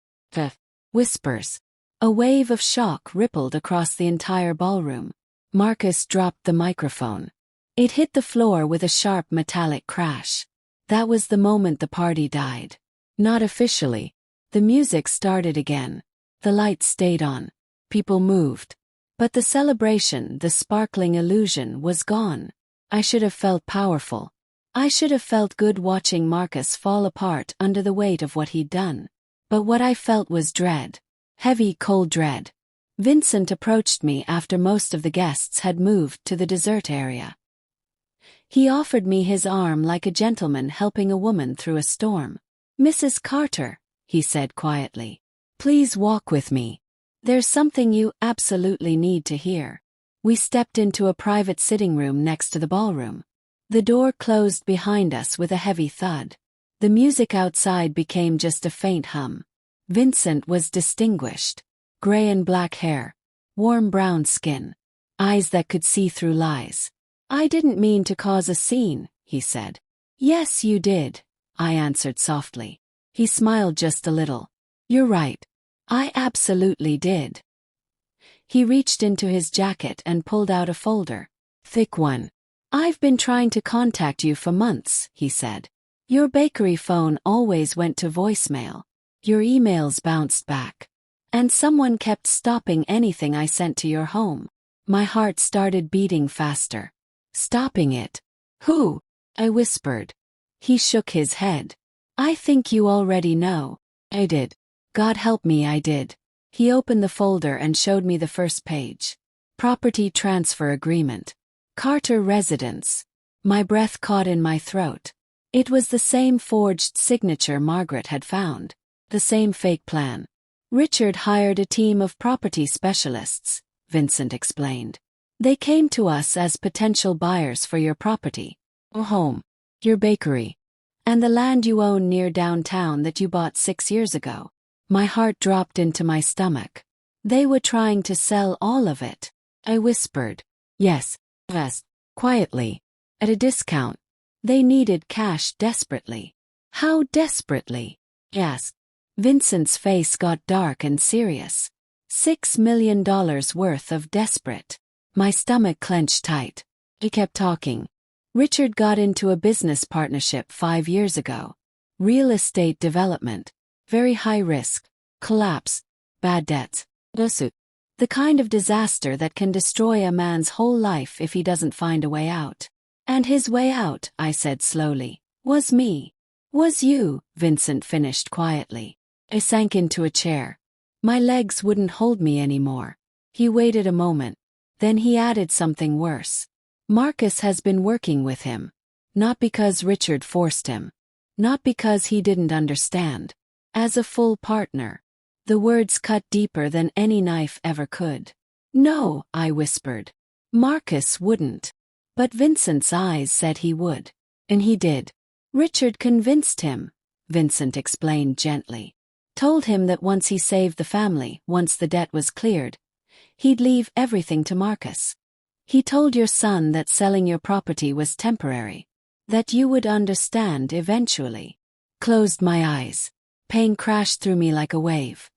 Whispers. A wave of shock rippled across the entire ballroom. Marcus dropped the microphone. It hit the floor with a sharp metallic crash. That was the moment the party died. Not officially. The music started again. The lights stayed on. People moved. But the celebration, the sparkling illusion, was gone. I should have felt powerful. I should have felt good watching Marcus fall apart under the weight of what he'd done. But what I felt was dread. Heavy, cold dread. Vincent approached me after most of the guests had moved to the dessert area. He offered me his arm like a gentleman helping a woman through a storm. "Mrs. Carter," he said quietly, "please walk with me. There's something you absolutely need to hear." We stepped into a private sitting room next to the ballroom. The door closed behind us with a heavy thud. The music outside became just a faint hum. Vincent was distinguished. Gray and black hair. Warm brown skin. Eyes that could see through lies. "I didn't mean to cause a scene," he said. "Yes, you did," I answered softly. He smiled just a little. "You're right. I absolutely did." He reached into his jacket and pulled out a folder. Thick one. "I've been trying to contact you for months," he said. "Your bakery phone always went to voicemail. Your emails bounced back. And someone kept stopping anything I sent to your home." My heart started beating faster. "Stopping it? Who?" I whispered. He shook his head. "I think you already know." I did. God help me, I did. He opened the folder and showed me the first page. Property transfer agreement. Carter residence. My breath caught in my throat. It was the same forged signature Margaret had found. The same fake plan. "Richard hired a team of property specialists," Vincent explained. "They came to us as potential buyers for your property, a home, your bakery, and the land you own near downtown that you bought 6 years ago." My heart dropped into my stomach. "They were trying to sell all of it," I whispered. Yes, quietly. At a discount. They needed cash desperately. "How desperately?" I asked. Vincent's face got dark and serious. $6 million worth of desperate. My stomach clenched tight. He kept talking. "Richard got into a business partnership 5 years ago. Real estate development. Very high risk. Collapse. Bad debts. Lawsuit. The kind of disaster that can destroy a man's whole life if he doesn't find a way out. And his way out," I said slowly, "was me." "Was you," Vincent finished quietly. I sank into a chair. My legs wouldn't hold me anymore. He waited a moment. Then he added something worse. "Marcus has been working with him. Not because Richard forced him. Not because he didn't understand. As a full partner. The words cut deeper than any knife ever could. No, I whispered. Marcus wouldn't. But Vincent's eyes said he would. And he did. Richard convinced him, Vincent explained gently. Told him that once he saved the family, once the debt was cleared, he'd leave everything to Marcus. He told your son that selling your property was temporary, that you would understand eventually. Closed my eyes. Pain crashed through me like a wave.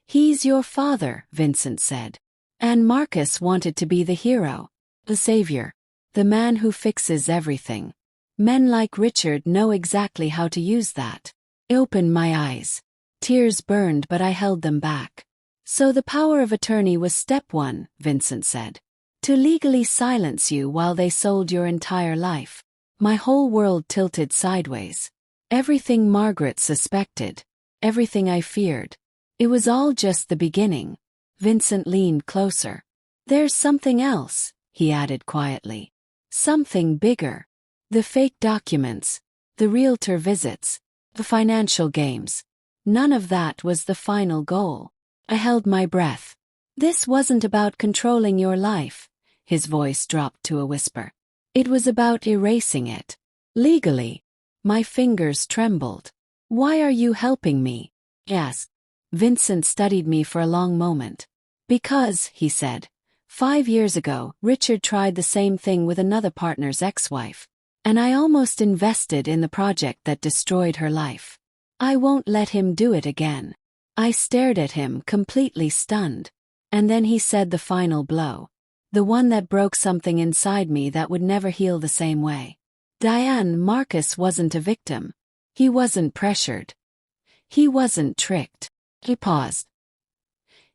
He's your father, Vincent said. And Marcus wanted to be the hero, the savior, the man who fixes everything. Men like Richard know exactly how to use that. I opened my eyes. Tears burned, but I held them back. So the power of attorney was step one, Vincent said. To legally silence you while they sold your entire life. My whole world tilted sideways. Everything Margaret suspected. Everything I feared. It was all just the beginning. Vincent leaned closer. There's something else, he added quietly. Something bigger. The fake documents. The realtor visits. The financial games. None of that was the final goal. I held my breath. This wasn't about controlling your life. His voice dropped to a whisper. It was about erasing it. Legally. My fingers trembled. Why are you helping me? I asked. Vincent studied me for a long moment. Because, he said, 5 years ago, Richard tried the same thing with another partner's ex-wife. And I almost invested in the project that destroyed her life. I won't let him do it again. I stared at him, completely stunned. And then he said the final blow. The one that broke something inside me that would never heal the same way. Diane, Marcus wasn't a victim. He wasn't pressured. He wasn't tricked. He paused.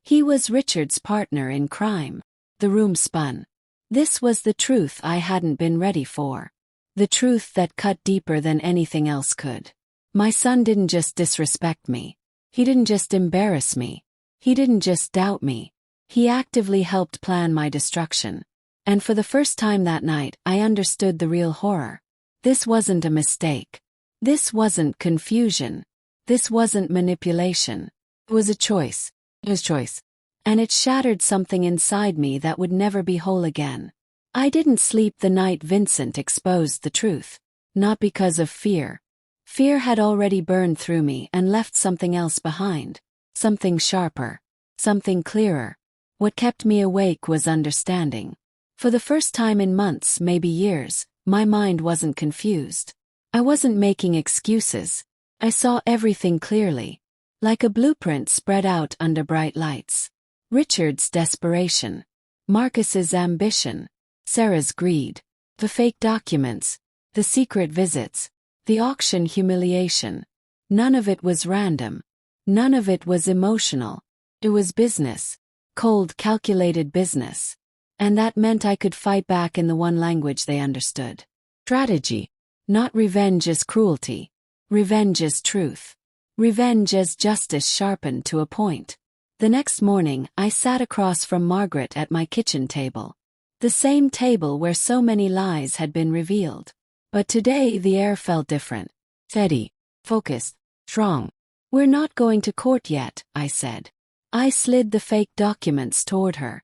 He was Richard's partner in crime. The room spun. This was the truth I hadn't been ready for. The truth that cut deeper than anything else could. My son didn't just disrespect me. He didn't just embarrass me. He didn't just doubt me. He actively helped plan my destruction. And for the first time that night, I understood the real horror. This wasn't a mistake. This wasn't confusion. This wasn't manipulation. It was a choice. It was choice. And it shattered something inside me that would never be whole again. I didn't sleep the night Vincent exposed the truth. Not because of fear. Fear had already burned through me and left something else behind. Something sharper. Something clearer. What kept me awake was understanding. For the first time in months, maybe years, my mind wasn't confused. I wasn't making excuses. I saw everything clearly. Like a blueprint spread out under bright lights. Richard's desperation. Marcus's ambition. Sarah's greed. The fake documents. The secret visits. The auction humiliation. None of it was random. None of it was emotional. It was business. Cold, calculated business. And that meant I could fight back in the one language they understood. Strategy. Not revenge as cruelty. Revenge as truth. Revenge as justice sharpened to a point. The next morning, I sat across from Margaret at my kitchen table. The same table where so many lies had been revealed. But today the air felt different. Steady. Focused. Strong. We're not going to court yet, I said. I slid the fake documents toward her.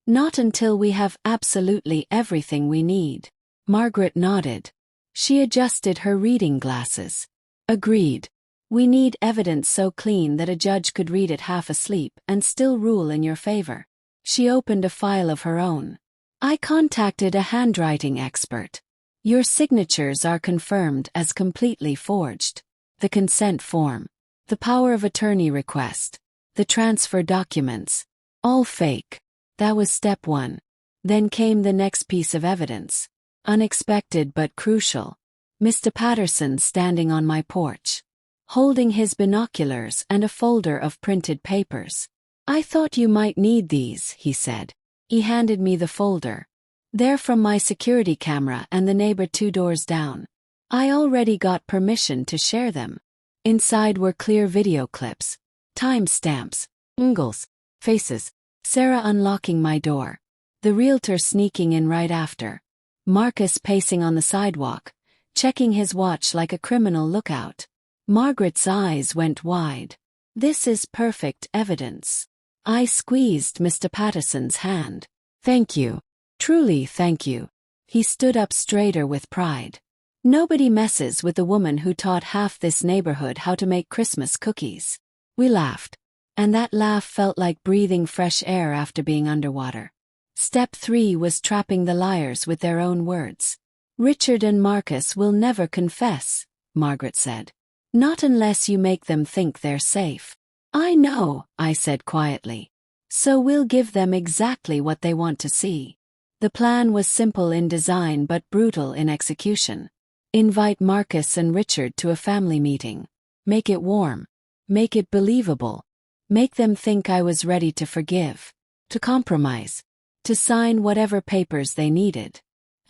Not until we have absolutely everything we need. Margaret nodded. She adjusted her reading glasses. Agreed. We need evidence so clean that a judge could read it half asleep and still rule in your favor. She opened a file of her own. I contacted a handwriting expert. Your signatures are confirmed as completely forged. The consent form, the power of attorney request, the transfer documents, all fake. That was step 1. Then came the next piece of evidence. Unexpected but crucial. Mr. Patterson standing on my porch, holding his binoculars and a folder of printed papers. I thought you might need these, he said. He handed me the folder. They're from my security camera and the neighbor 2 doors down. I already got permission to share them. Inside were clear video clips, timestamps, angles, faces, Sarah unlocking my door, the realtor sneaking in right after, Marcus pacing on the sidewalk, checking his watch like a criminal lookout. Margaret's eyes went wide. This is perfect evidence. I squeezed Mr. Patterson's hand. Thank you. Truly thank you. He stood up straighter with pride. Nobody messes with the woman who taught half this neighborhood how to make Christmas cookies. We laughed. And that laugh felt like breathing fresh air after being underwater. Step 3 was trapping the liars with their own words. Richard and Marcus will never confess, Margaret said. Not unless you make them think they're safe. I know, I said quietly. So we'll give them exactly what they want to see. The plan was simple in design but brutal in execution. Invite Marcus and Richard to a family meeting. Make it warm. Make it believable. Make them think I was ready to forgive, to compromise, to sign whatever papers they needed.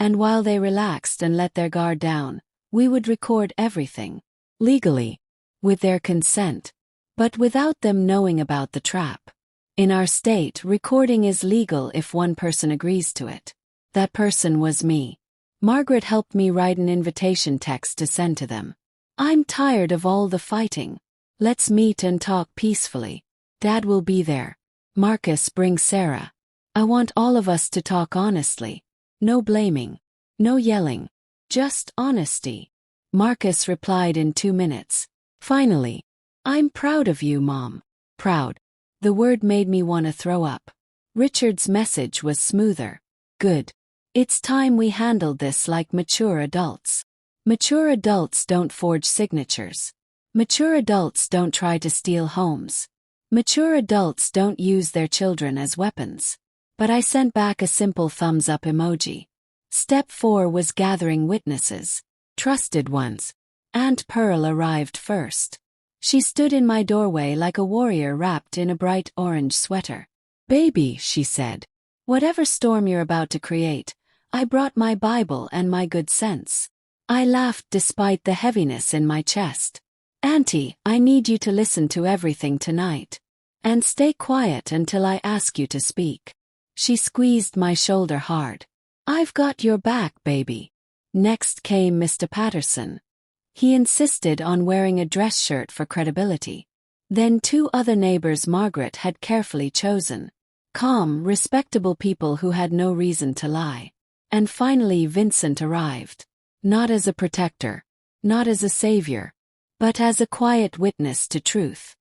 And while they relaxed and let their guard down, we would record everything. Legally. With their consent. But without them knowing about the trap. In our state, recording is legal if one person agrees to it. That person was me. Margaret helped me write an invitation text to send to them. I'm tired of all the fighting. Let's meet and talk peacefully. Dad will be there. Marcus, bring Sarah. I want all of us to talk honestly. No blaming. No yelling. Just honesty. Marcus replied in 2 minutes. Finally. I'm proud of you, Mom. Proud. The word made me want to throw up. Richard's message was smoother. Good. It's time we handled this like mature adults. Mature adults don't forge signatures. Mature adults don't try to steal homes. Mature adults don't use their children as weapons. But I sent back a simple thumbs up emoji. Step 4 was gathering witnesses. Trusted ones. Aunt Pearl arrived first. She stood in my doorway like a warrior wrapped in a bright orange sweater. Baby, she said. Whatever storm you're about to create, I brought my Bible and my good sense. I laughed despite the heaviness in my chest. Auntie, I need you to listen to everything tonight. And stay quiet until I ask you to speak. She squeezed my shoulder hard. I've got your back, baby. Next came Mr. Patterson. He insisted on wearing a dress shirt for credibility. Then 2 other neighbors Margaret had carefully chosen. Calm, respectable people who had no reason to lie. And finally Vincent arrived. Not as a protector. Not as a savior. But as a quiet witness to truth.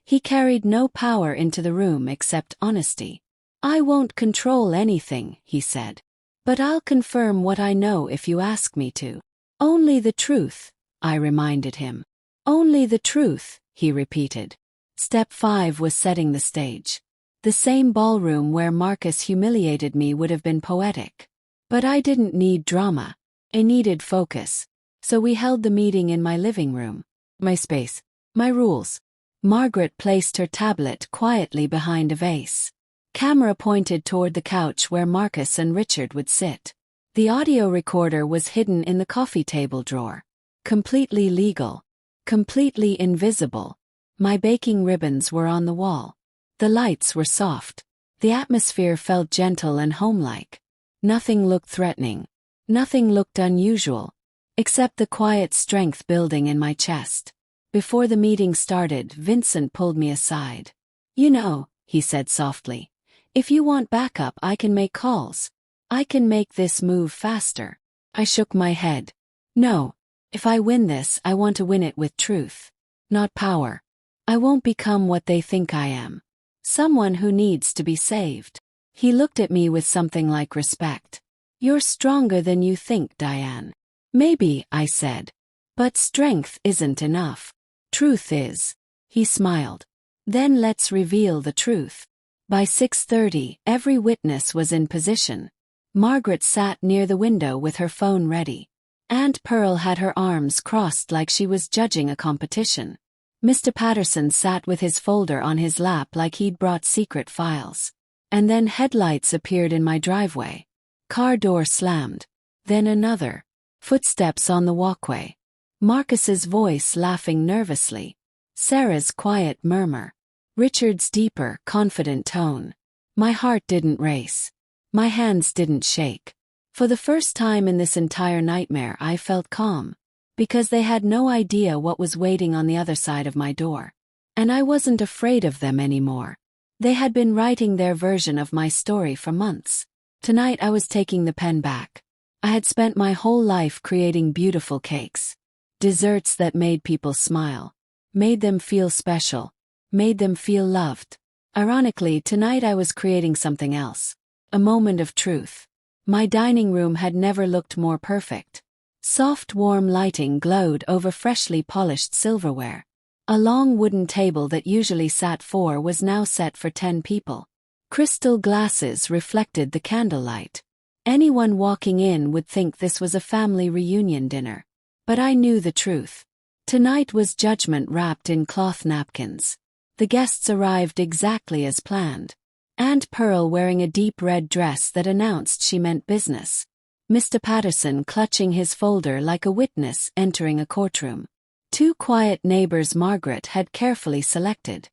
He carried no power into the room except honesty. I won't control anything, he said. But I'll confirm what I know if you ask me to. Only the truth, I reminded him. Only the truth, he repeated. Step 5 was setting the stage. The same ballroom where Marcus humiliated me would have been poetic. But I didn't need drama. I needed focus. So we held the meeting in my living room. My space. My rules. Margaret placed her tablet quietly behind a vase. Camera pointed toward the couch where Marcus and Richard would sit. The audio recorder was hidden in the coffee table drawer. Completely legal. Completely invisible. My baking ribbons were on the wall. The lights were soft. The atmosphere felt gentle and homelike. Nothing looked threatening. Nothing looked unusual. Except the quiet strength building in my chest. Before the meeting started, Vincent pulled me aside. You know, he said softly, if you want backup, I can make calls. I can make this move faster. I shook my head. No. If I win this, I want to win it with truth. Not power. I won't become what they think I am. Someone who needs to be saved. He looked at me with something like respect. You're stronger than you think, Diane. Maybe, I said. But strength isn't enough. Truth is. He smiled. Then let's reveal the truth. By 6:30, every witness was in position. Margaret sat near the window with her phone ready. Aunt Pearl had her arms crossed like she was judging a competition. Mr. Patterson sat with his folder on his lap like he'd brought secret files. And then headlights appeared in my driveway. Car door slammed. Then another. Footsteps on the walkway. Marcus's voice laughing nervously. Sarah's quiet murmur. Richard's deeper, confident tone. My heart didn't race. My hands didn't shake. For the first time in this entire nightmare, I felt calm. Because they had no idea what was waiting on the other side of my door. And I wasn't afraid of them anymore. They had been writing their version of my story for months. Tonight I was taking the pen back. I had spent my whole life creating beautiful cakes. Desserts that made people smile. Made them feel special. Made them feel loved. Ironically, tonight I was creating something else. A moment of truth. My dining room had never looked more perfect. Soft, warm lighting glowed over freshly polished silverware. A long wooden table that usually sat 4 was now set for 10 people. Crystal glasses reflected the candlelight. Anyone walking in would think this was a family reunion dinner. But I knew the truth. Tonight was judgment wrapped in cloth napkins. The guests arrived exactly as planned. Aunt Pearl wearing a deep red dress that announced she meant business. Mr. Patterson clutching his folder like a witness entering a courtroom. 2 quiet neighbors Margaret had carefully selected.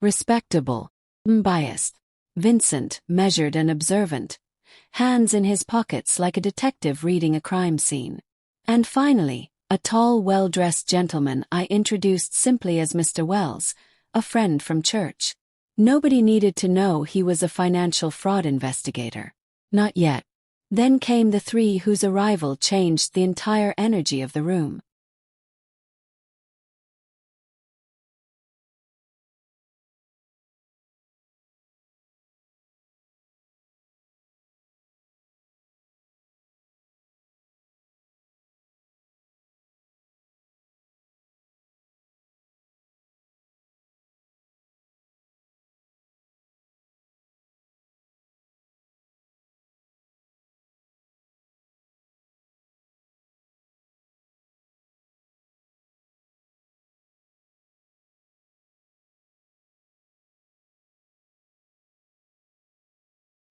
Respectable. Biased. Vincent, measured and observant. Hands in his pockets like a detective reading a crime scene. And finally, a tall, well-dressed gentleman I introduced simply as Mr. Wells, a friend from church. Nobody needed to know he was a financial fraud investigator. Not yet. Then came the 3 whose arrival changed the entire energy of the room.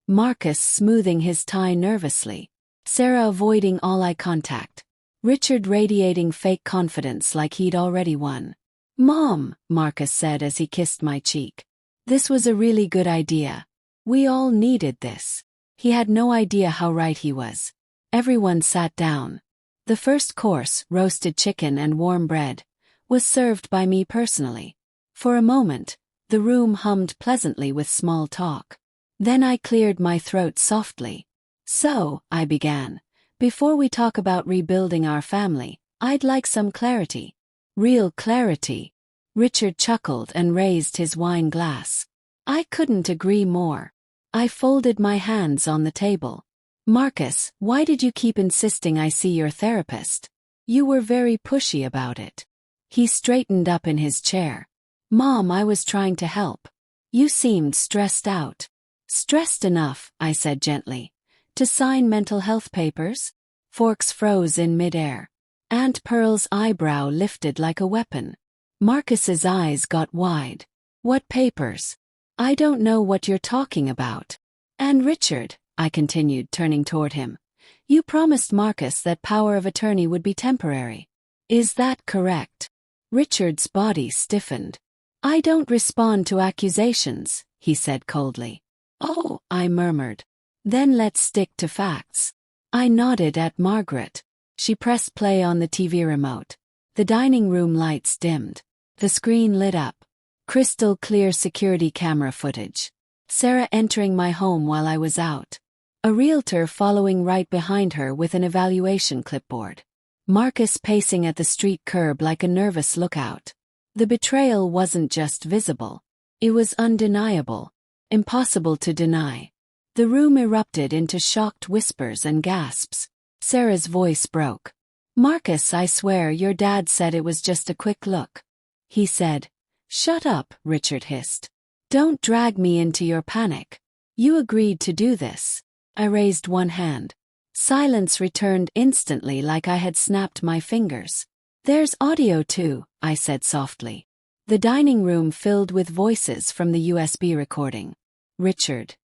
Marcus smoothing his tie nervously. Sarah avoiding all eye contact. Richard radiating fake confidence like he'd already won. "Mom," Marcus said as he kissed my cheek. "This was a really good idea. We all needed this." He had no idea how right he was. Everyone sat down. The first course, roasted chicken and warm bread, was served by me personally. For a moment, the room hummed pleasantly with small talk. Then I cleared my throat softly. "So," I began, "before we talk about rebuilding our family, I'd like some clarity." "Real clarity." Richard chuckled and raised his wine glass. I couldn't agree more. I folded my hands on the table. "Marcus, why did you keep insisting I see your therapist? You were very pushy about it." He straightened up in his chair. "Mom, I was trying to help. You seemed stressed out." "Stressed enough," I said gently. "To sign mental health papers?" Forks froze in midair. Aunt Pearl's eyebrow lifted like a weapon. Marcus's eyes got wide. "What papers? I don't know what you're talking about." "And Richard," I continued, turning toward him, "you promised Marcus that power of attorney would be temporary. Is that correct?" Richard's body stiffened. "I don't respond to accusations," he said coldly. "Oh," I murmured. "Then let's stick to facts." I nodded at Margaret. She pressed play on the TV remote. The dining room lights dimmed. The screen lit up. Crystal clear security camera footage. Sarah entering my home while I was out. A realtor following right behind her with an evaluation clipboard. Marcus pacing at the street curb like a nervous lookout. The betrayal wasn't just visible. It was undeniable. Impossible to deny. The room erupted into shocked whispers and gasps. Sarah's voice broke. "Marcus, I swear your dad said it was just a quick look." He said. "Shut up," Richard hissed. "Don't drag me into your panic. You agreed to do this." I raised one hand. Silence returned instantly like I had snapped my fingers. "There's audio too," I said softly. The dining room filled with voices from the USB recording. "Richard.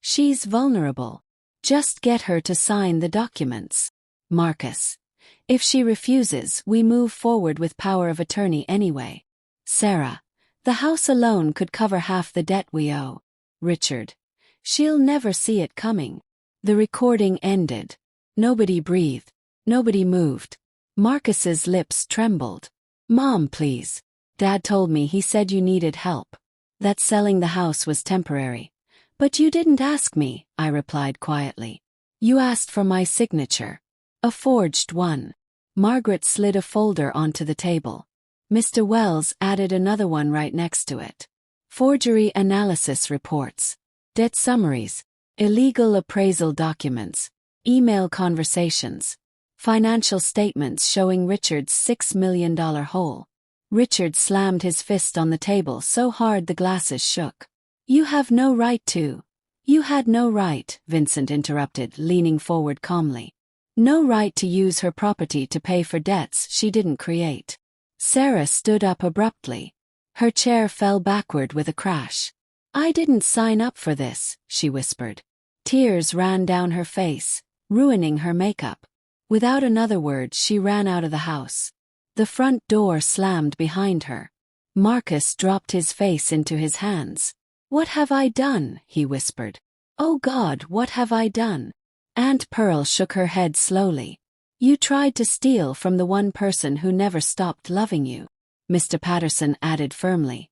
She's vulnerable. Just get her to sign the documents." "Marcus. If she refuses, we move forward with power of attorney anyway." "Sarah. The house alone could cover half the debt we owe." "Richard. She'll never see it coming." The recording ended. Nobody breathed. Nobody moved. Marcus's lips trembled. "Mom, please. Dad told me he said you needed help. That selling the house was temporary." "But you didn't ask me," I replied quietly. "You asked for my signature. A forged one." Margaret slid a folder onto the table. Mr. Wells added another one right next to it. "Forgery analysis reports. Debt summaries. Illegal appraisal documents. Email conversations. Financial statements showing Richard's $6 million hole." Richard slammed his fist on the table so hard the glasses shook. "You have no right to." "You had no right," Vincent interrupted, leaning forward calmly. "No right to use her property to pay for debts she didn't create." Sarah stood up abruptly. Her chair fell backward with a crash. "I didn't sign up for this," she whispered. Tears ran down her face, ruining her makeup. Without another word, she ran out of the house. The front door slammed behind her. Marcus dropped his face into his hands. "What have I done?" he whispered. "Oh God, what have I done?" Aunt Pearl shook her head slowly. "You tried to steal from the one person who never stopped loving you," Mr. Patterson added firmly.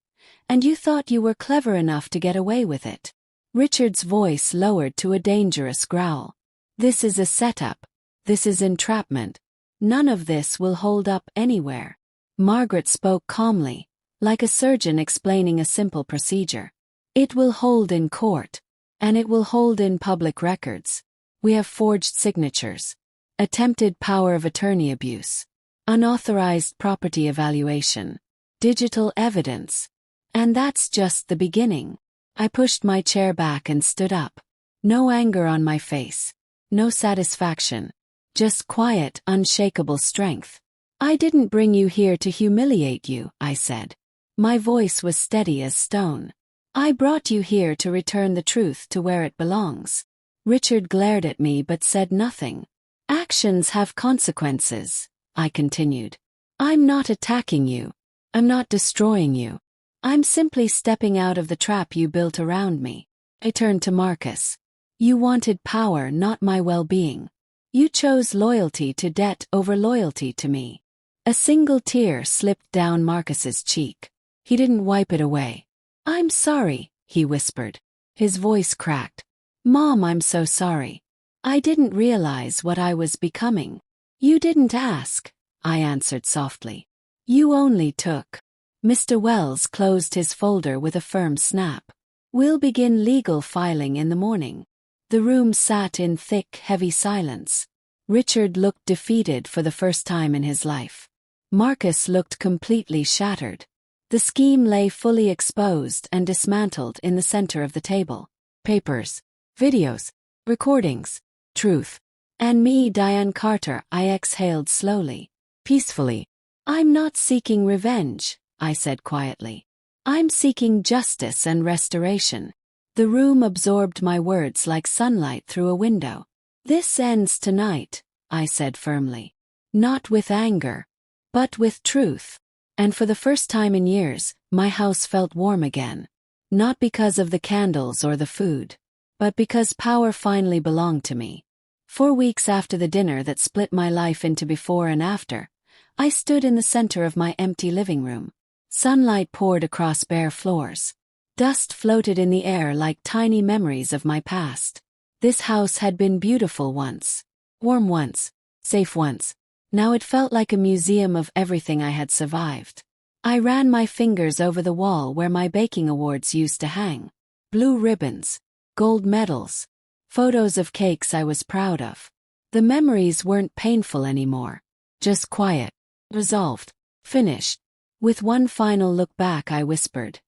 "And you thought you were clever enough to get away with it." Richard's voice lowered to a dangerous growl. "This is a setup. This is entrapment. None of this will hold up anywhere." Margaret spoke calmly, like a surgeon explaining a simple procedure. "It will hold in court. And it will hold in public records. We have forged signatures. Attempted power of attorney abuse. Unauthorized property evaluation. Digital evidence. And that's just the beginning." I pushed my chair back and stood up. No anger on my face. No satisfaction. Just quiet, unshakable strength. "I didn't bring you here to humiliate you," I said. My voice was steady as stone. "I brought you here to return the truth to where it belongs." Richard glared at me but said nothing. "Actions have consequences," I continued. "I'm not attacking you. I'm not destroying you. I'm simply stepping out of the trap you built around me." I turned to Marcus. "You wanted power, not my well-being. You chose loyalty to debt over loyalty to me." A single tear slipped down Marcus's cheek. He didn't wipe it away. "I'm sorry," he whispered. His voice cracked. "Mom, I'm so sorry. I didn't realize what I was becoming." "You didn't ask," I answered softly. "You only took." Mr. Wells closed his folder with a firm snap. "We'll begin legal filing in the morning." The room sat in thick, heavy silence. Richard looked defeated for the first time in his life. Marcus looked completely shattered. The scheme lay fully exposed and dismantled in the center of the table. Papers, videos, recordings, truth. And me, Diane Carter, I exhaled slowly, peacefully. "I'm not seeking revenge," I said quietly. "I'm seeking justice and restoration." The room absorbed my words like sunlight through a window. "This ends tonight," I said firmly. "Not with anger, but with truth." And for the first time in years, my house felt warm again. Not because of the candles or the food, but because power finally belonged to me. 4 weeks after the dinner that split my life into before and after, I stood in the center of my empty living room. Sunlight poured across bare floors. Dust floated in the air like tiny memories of my past. This house had been beautiful once. Warm once. Safe once. Now it felt like a museum of everything I had survived. I ran my fingers over the wall where my baking awards used to hang. Blue ribbons, gold medals, photos of cakes I was proud of. The memories weren't painful anymore. Just quiet, resolved, finished. With one final look back, I whispered,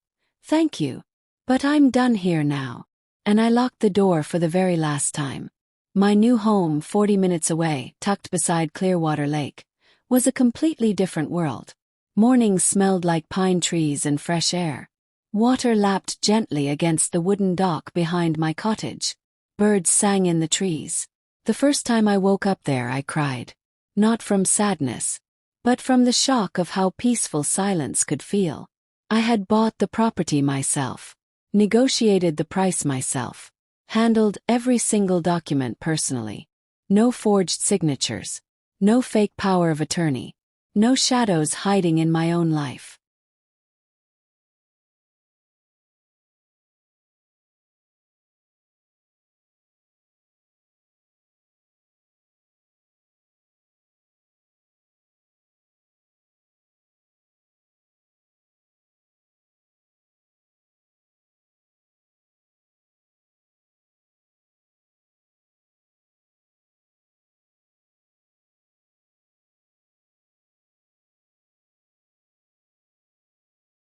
"Thank you, but I'm done here now." And I locked the door for the very last time. My new home, 40 minutes away, tucked beside Clearwater Lake, was a completely different world. Mornings smelled like pine trees and fresh air. Water lapped gently against the wooden dock behind my cottage. Birds sang in the trees. The first time I woke up there, I cried. Not from sadness, but from the shock of how peaceful silence could feel. I had bought the property myself, negotiated the price myself, handled every single document personally. No forged signatures, no fake power of attorney, no shadows hiding in my own life.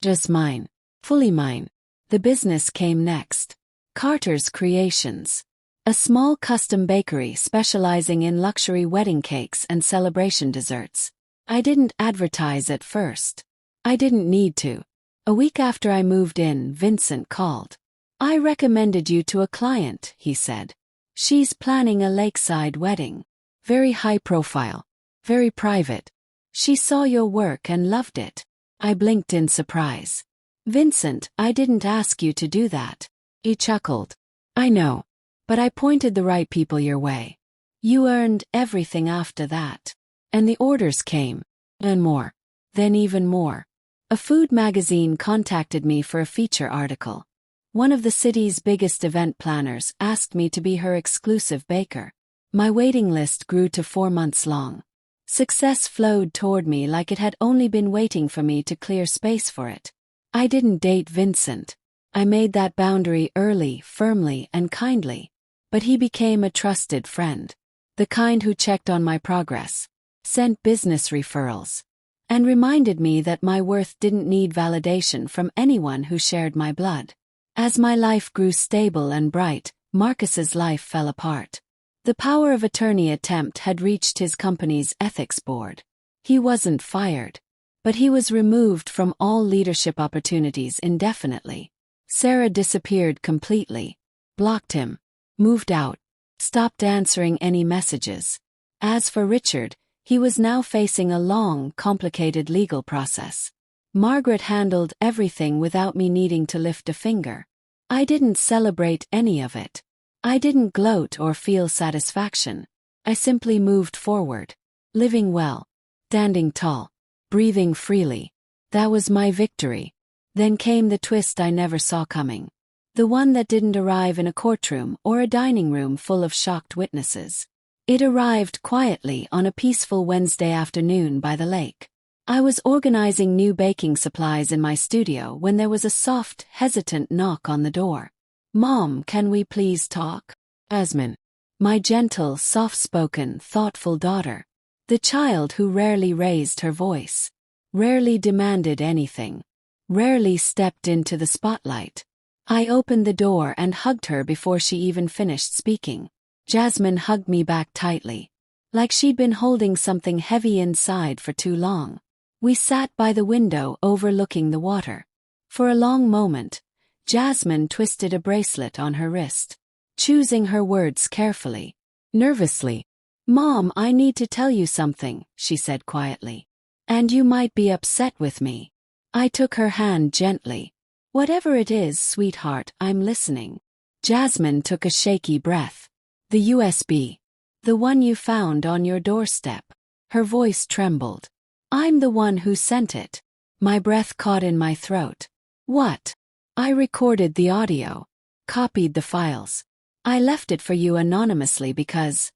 Just mine. Fully mine. The business came next. Carter's Creations. A small custom bakery specializing in luxury wedding cakes and celebration desserts. I didn't advertise at first. I didn't need to. A week after I moved in, Vincent called. "I recommended you to a client," he said. "She's planning a lakeside wedding. Very high profile. Very private. She saw your work and loved it." I blinked in surprise. "Vincent, I didn't ask you to do that." He chuckled. "I know. But I pointed the right people your way. You earned everything after that." And the orders came. And more. Then even more. A food magazine contacted me for a feature article. One of the city's biggest event planners asked me to be her exclusive baker. My waiting list grew to 4 months long. Success flowed toward me like it had only been waiting for me to clear space for it. I didn't date Vincent. I made that boundary early, firmly, and kindly. But he became a trusted friend. The kind who checked on my progress, sent business referrals, and reminded me that my worth didn't need validation from anyone who shared my blood. As my life grew stable and bright, Marcus's life fell apart. The power of attorney attempt had reached his company's ethics board. He wasn't fired, but he was removed from all leadership opportunities indefinitely. Sarah disappeared completely, blocked him, moved out, stopped answering any messages. As for Richard, he was now facing a long, complicated legal process. Margaret handled everything without me needing to lift a finger. I didn't celebrate any of it. I didn't gloat or feel satisfaction. I simply moved forward, living well, standing tall, breathing freely. That was my victory. Then came the twist I never saw coming. The one that didn't arrive in a courtroom or a dining room full of shocked witnesses. It arrived quietly on a peaceful Wednesday afternoon by the lake. I was organizing new baking supplies in my studio when there was a soft, hesitant knock on the door. "Mom, can we please talk?" Jasmine. My gentle, soft-spoken, thoughtful daughter. The child who rarely raised her voice. Rarely demanded anything. Rarely stepped into the spotlight. I opened the door and hugged her before she even finished speaking. Jasmine hugged me back tightly, like she'd been holding something heavy inside for too long. We sat by the window overlooking the water. For a long moment, Jasmine twisted a bracelet on her wrist, choosing her words carefully. Nervously, "Mom, I need to tell you something," she said quietly. "And you might be upset with me." I took her hand gently. "Whatever it is, sweetheart, I'm listening." Jasmine took a shaky breath. "The USB. The one you found on your doorstep." Her voice trembled. "I'm the one who sent it." My breath caught in my throat. "What?" "I recorded the audio. Copied the files. I left it for you anonymously because..."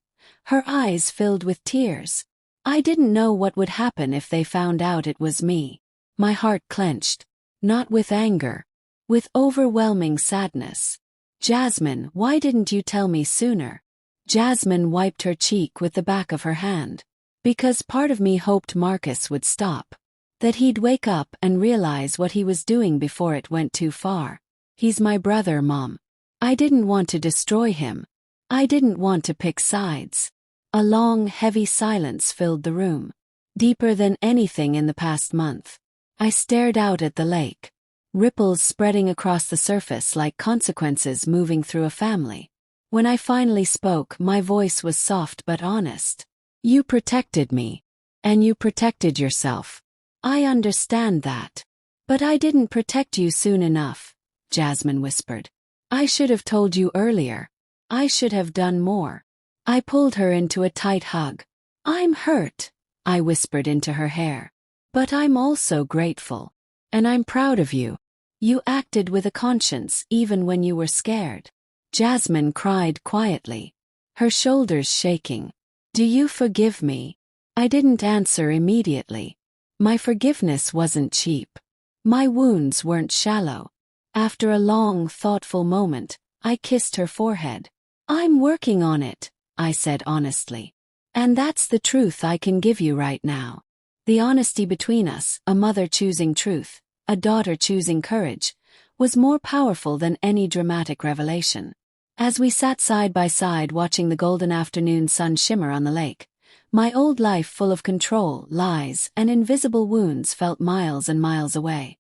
Her eyes filled with tears. "I didn't know what would happen if they found out it was me." My heart clenched. Not with anger. With overwhelming sadness. Jasmine, why didn't you tell me sooner? Jasmine wiped her cheek with the back of her hand. Because part of me hoped Marcus would stop. That he'd wake up and realize what he was doing before it went too far. He's my brother, Mom. I didn't want to destroy him. I didn't want to pick sides. A long, heavy silence filled the room. Deeper than anything in the past month. I stared out at the lake. Ripples spreading across the surface like consequences moving through a family. When I finally spoke, my voice was soft but honest. You protected me. And you protected yourself. I understand that. But I didn't protect you soon enough, Jasmine whispered. I should have told you earlier. I should have done more. I pulled her into a tight hug. I'm hurt, I whispered into her hair. But I'm also grateful. And I'm proud of you. You acted with a conscience even when you were scared. Jasmine cried quietly. Her shoulders shaking. Do you forgive me? I didn't answer immediately. My forgiveness wasn't cheap. My wounds weren't shallow. After a long, thoughtful moment, I kissed her forehead. I'm working on it, I said honestly. And that's the truth I can give you right now. The honesty between us, a mother choosing truth, a daughter choosing courage, was more powerful than any dramatic revelation. As we sat side by side watching the golden afternoon sun shimmer on the lake, my old life full of control, lies, and invisible wounds felt miles and miles away.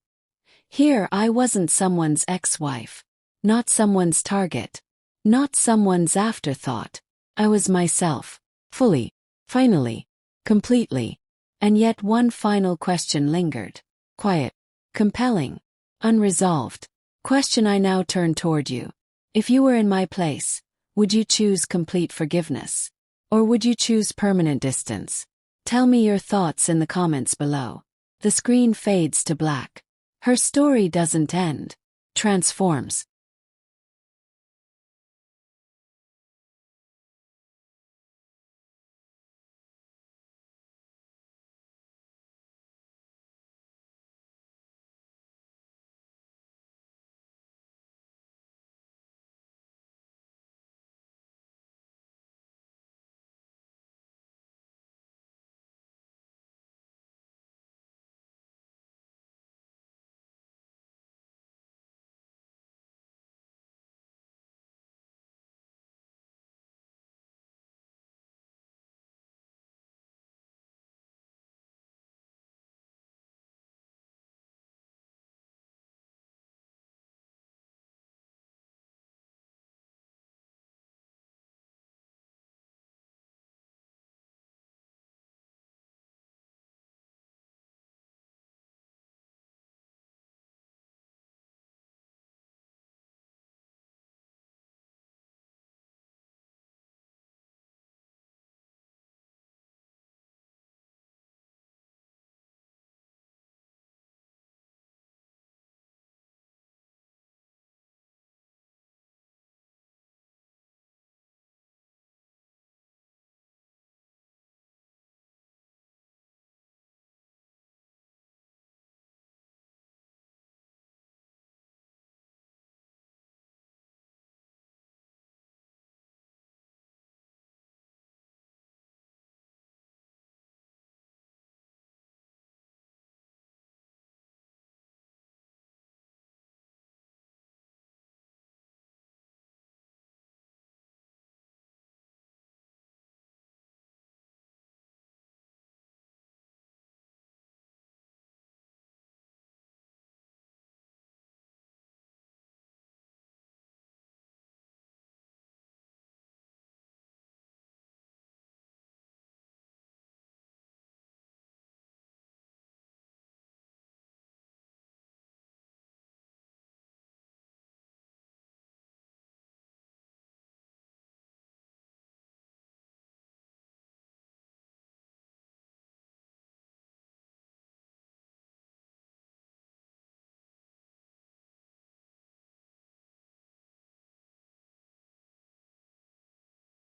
Here I wasn't someone's ex-wife. Not someone's target. Not someone's afterthought. I was myself. Fully. Finally. Completely. And yet one final question lingered. Quiet. Compelling. Unresolved. Question I now turn toward you. If you were in my place, would you choose complete forgiveness? Or would you choose permanent distance? Tell me your thoughts in the comments below. The screen fades to black. Her story doesn't end. Transforms.